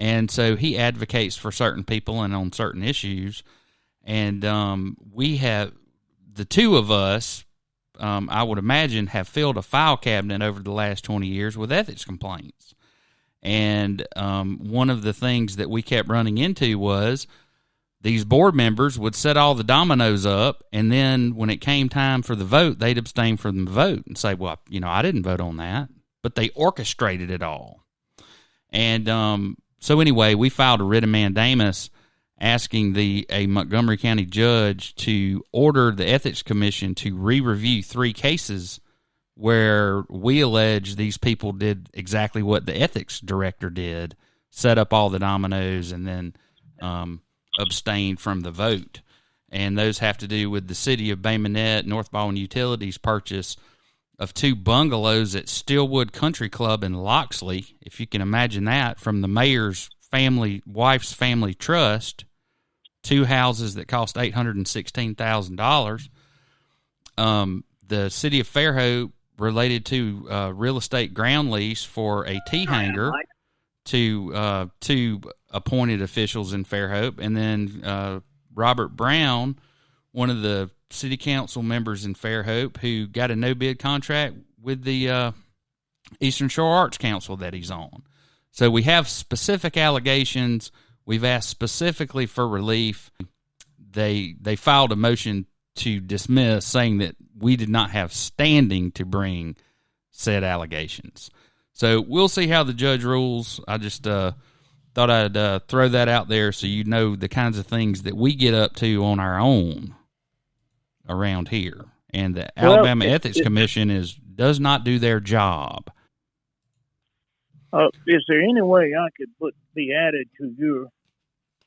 And so he advocates for certain people and on certain issues. And we have, the two of us, I would imagine, have filled a file cabinet over the last 20 years with ethics complaints. And one of the things that we kept running into was these board members would set all the dominoes up, and then when it came time for the vote, they'd abstain from the vote and say, well, I didn't vote on that. But they orchestrated it all. And so anyway, we filed a writ of mandamus asking a Montgomery County judge to order the Ethics Commission to re-review 3 cases where we allege these people did exactly what the ethics director did, set up all the dominoes, and then abstained from the vote. And those have to do with the city of Bay Minette, North Baldwin Utilities purchase of 2 bungalows at Steelwood Country Club in Loxley, if you can imagine that, from the mayor's wife's family trust, 2 houses that cost $816,000. The city of Fairhope related to real estate ground lease for a tea hangar to 2 appointed officials in Fairhope, and then Robert Brown, one of the city council members in Fairhope, who got a no-bid contract with the Eastern Shore Arts Council that he's on. So we have specific allegations. We've asked specifically for relief. They filed a motion to dismiss, saying that we did not have standing to bring said allegations. So we'll see how the judge rules. I just thought I'd throw that out there so you know the kinds of things that we get up to on our own around here. And the Alabama Ethics Commission does not do their job. Is there any way I could be added to your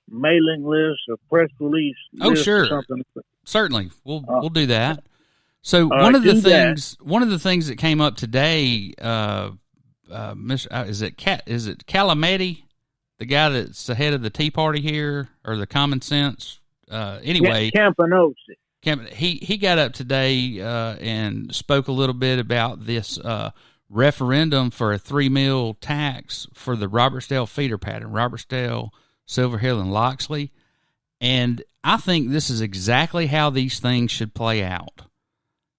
mailing list or press release list? Oh, sure. Or something? Certainly. We'll do that. So one of the things that came up today, is it Calamity, the guy that's the head of the Tea Party here, or the Common Sense? Anyway, Campanosi. He got up today and spoke a little bit about this referendum for a 3 mil tax for the Robertsdale feeder pattern, Robertsdale, Silver Hill, and Loxley. And I think this is exactly how these things should play out.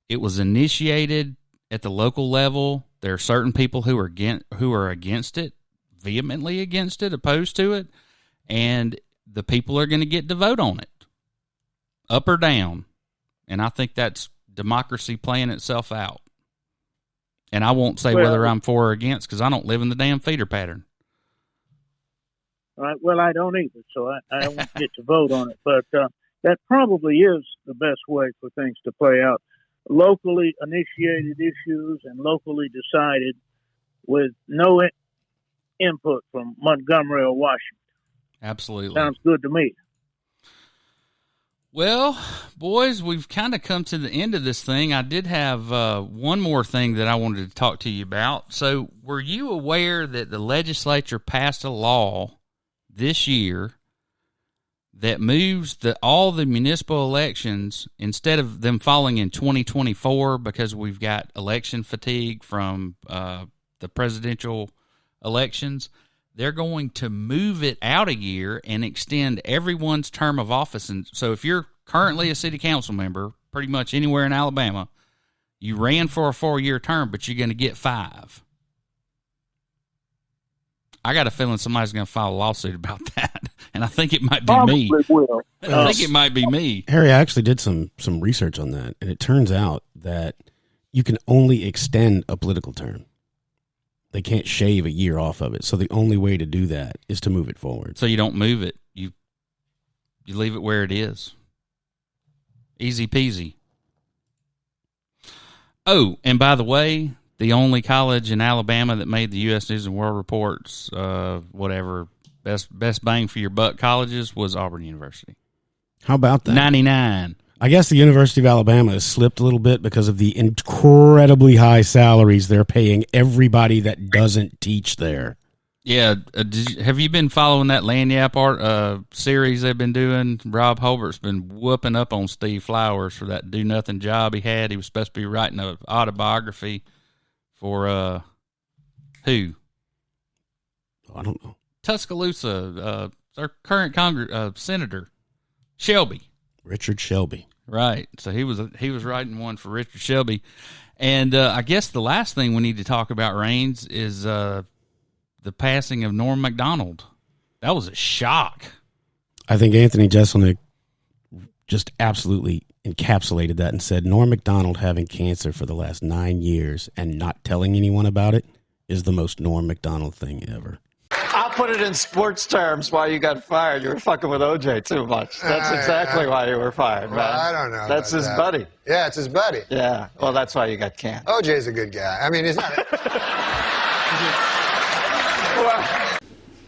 It was initiated at the local level. There are certain people who are against it, vehemently against it, opposed to it, and the people are going to get to vote on it, up or down. And I think that's democracy playing itself out. And I won't say whether I'm for or against because I don't live in the damn feeder pattern. Well, I don't either, so I won't get to vote on it. But that probably is the best way for things to play out. Locally initiated issues and locally decided with no input from Montgomery or Washington. Absolutely. Sounds good to me. Well, boys, we've kind of come to the end of this thing. I did have one more thing that I wanted to talk to you about. So, were you aware that the legislature passed a law this year that moves all the municipal elections, instead of them falling in 2024 because we've got election fatigue from the presidential elections, they're going to move it out a year and extend everyone's term of office. And so if you're currently a city council member, pretty much anywhere in Alabama, you ran for a 4-year term, but you're going to get 5. I got a feeling somebody's going to file a lawsuit about that, and I think it might be me. Will. I think it might be me. Harry, I actually did some research on that, and it turns out that you can only extend a political term. They can't shave a year off of it, so the only way to do that is to move it forward. So you don't move it. You leave it where it is. Easy peasy. Oh, and by the way, the only college in Alabama that made the U.S. News and World Report's best bang for your buck colleges was Auburn University. How about that? 99. I guess the University of Alabama has slipped a little bit because of the incredibly high salaries they're paying everybody that doesn't teach there. Yeah, have you been following that Lanyap art series they've been doing? Rob Holbert's been whooping up on Steve Flowers for that do-nothing job he had. He was supposed to be writing an autobiography for who? Oh, I don't know. Tuscaloosa, our current senator, Shelby. Richard Shelby. Right. So he was writing one for Richard Shelby. And I guess the last thing we need to talk about, Raines, is the passing of Norm Macdonald. That was a shock. I think Anthony Jeselnik just absolutely encapsulated that and said Norm Macdonald having cancer for the last 9 years and not telling anyone about it is the most Norm Macdonald thing ever. I'll put it in sports terms why you got fired. You were fucking with OJ too much. That's exactly why you were fired, man. Well, I don't know. That's his buddy. Yeah, it's his buddy. Yeah. Well, that's why you got canned. OJ's a good guy. I mean, he's not.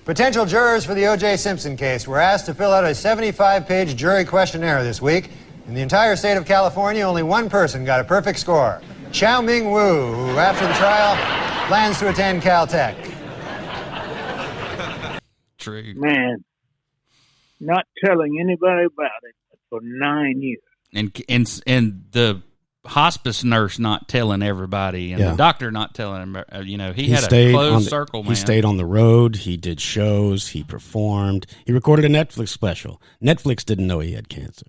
Potential jurors for the O.J. Simpson case were asked to fill out a 75-page jury questionnaire this week. In the entire state of California, only one person got a perfect score. Chow Ming Wu, who after the trial plans to attend Caltech. True. Man, not telling anybody about it for 9 years. And the hospice nurse not telling everybody, and the doctor not telling him. He had a closed circle, man. He stayed on the road. He did shows. He performed. He recorded a Netflix special. Netflix didn't know he had cancer.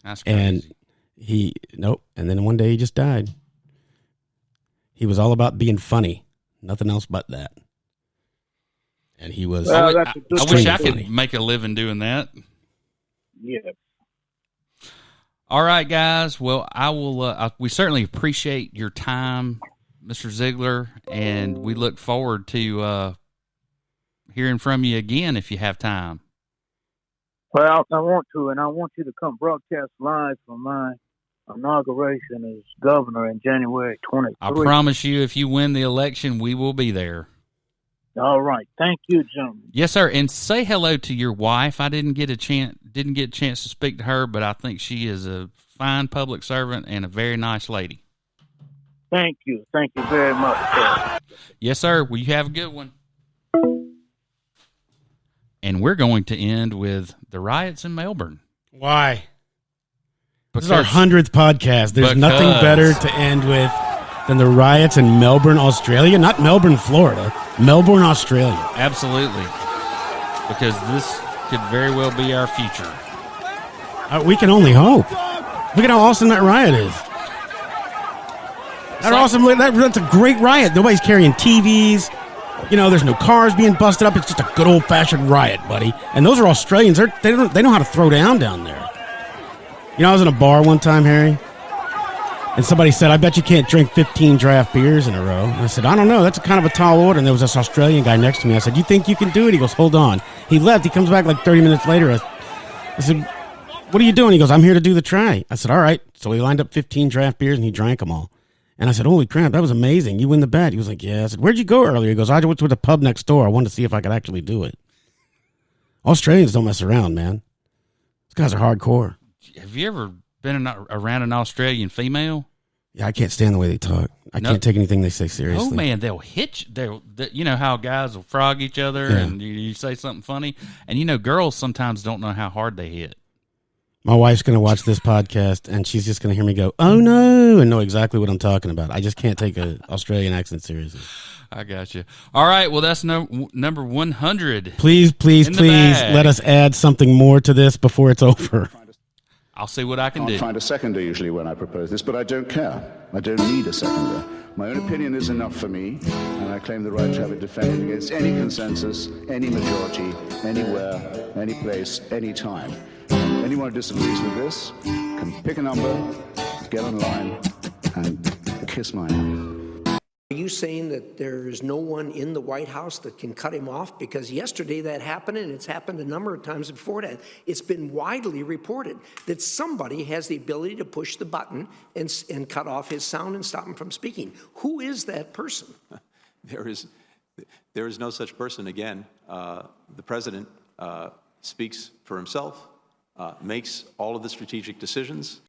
That's crazy. And And then one day he just died. He was all about being funny. Nothing else but that. And he was. I wish I could make a living doing that. Yeah. All right, guys. Well, I will. We certainly appreciate your time, Mr. Zeigler, and we look forward to hearing from you again if you have time. Well, I want to, and I want you to come broadcast live from my inauguration as governor in January 23. I promise you, if you win the election, we will be there. All right. Thank you, gentlemen. Yes, sir. And say hello to your wife. I didn't get a chance to speak to her, but I think she is a fine public servant and a very nice lady. Thank you. Thank you very much, sir. Yes, sir. Well, you have a good one. And we're going to end with the riots in Melbourne. Why? This is our 100th podcast. There's nothing better to end with than the riots in Melbourne, Australia. Not Melbourne, Florida. Melbourne, Australia. Absolutely. Because this could very well be our future. We can only hope. Look at how awesome that riot is. That's a great riot. Nobody's carrying TVs. There's no cars being busted up. It's just a good old-fashioned riot, buddy. And those are Australians. They know how to throw down there. I was in a bar one time, Harry, and somebody said, I bet you can't drink 15 draft beers in a row. And I said, I don't know. That's kind of a tall order. And there was this Australian guy next to me. I said, you think you can do it? He goes, hold on. He left. He comes back like 30 minutes later. I said, what are you doing? He goes, I'm here to do the try. I said, all right. So he lined up 15 draft beers and he drank them all. And I said, holy crap, that was amazing. You win the bet. He was like, yeah. I said, where'd you go earlier? He goes, I went to the pub next door. I wanted to see if I could actually do it. Australians don't mess around, man. These guys are hardcore. have you ever been around an Australian female? Yeah, I can't stand the way they talk. I can't take anything they say seriously. Oh man, they'll hit you. You know how guys will frog each other, and you say something funny, and girls sometimes don't know how hard they hit. My wife's going to watch this podcast, and she's just going to hear me go, "Oh no," and know exactly what I'm talking about. I just can't take an Australian accent seriously. I got you. All right, well that's number 100. Please let us add something more to this before it's over. I'll see what I can do. I can't find a seconder usually when I propose this, but I don't care. I don't need a seconder. My own opinion is enough for me, and I claim the right to have it defended against any consensus, any majority, anywhere, any place, any time. Anyone who disagrees with this can pick a number, get online, and kiss my ass. Are you saying that there is no one in the White House that can cut him off? Because yesterday that happened, and it's happened a number of times before that. It's been widely reported that somebody has the ability to push the button and cut off his sound and stop him from speaking. Who is that person? There is no such person. Again, the president speaks for himself, makes all of the strategic decisions.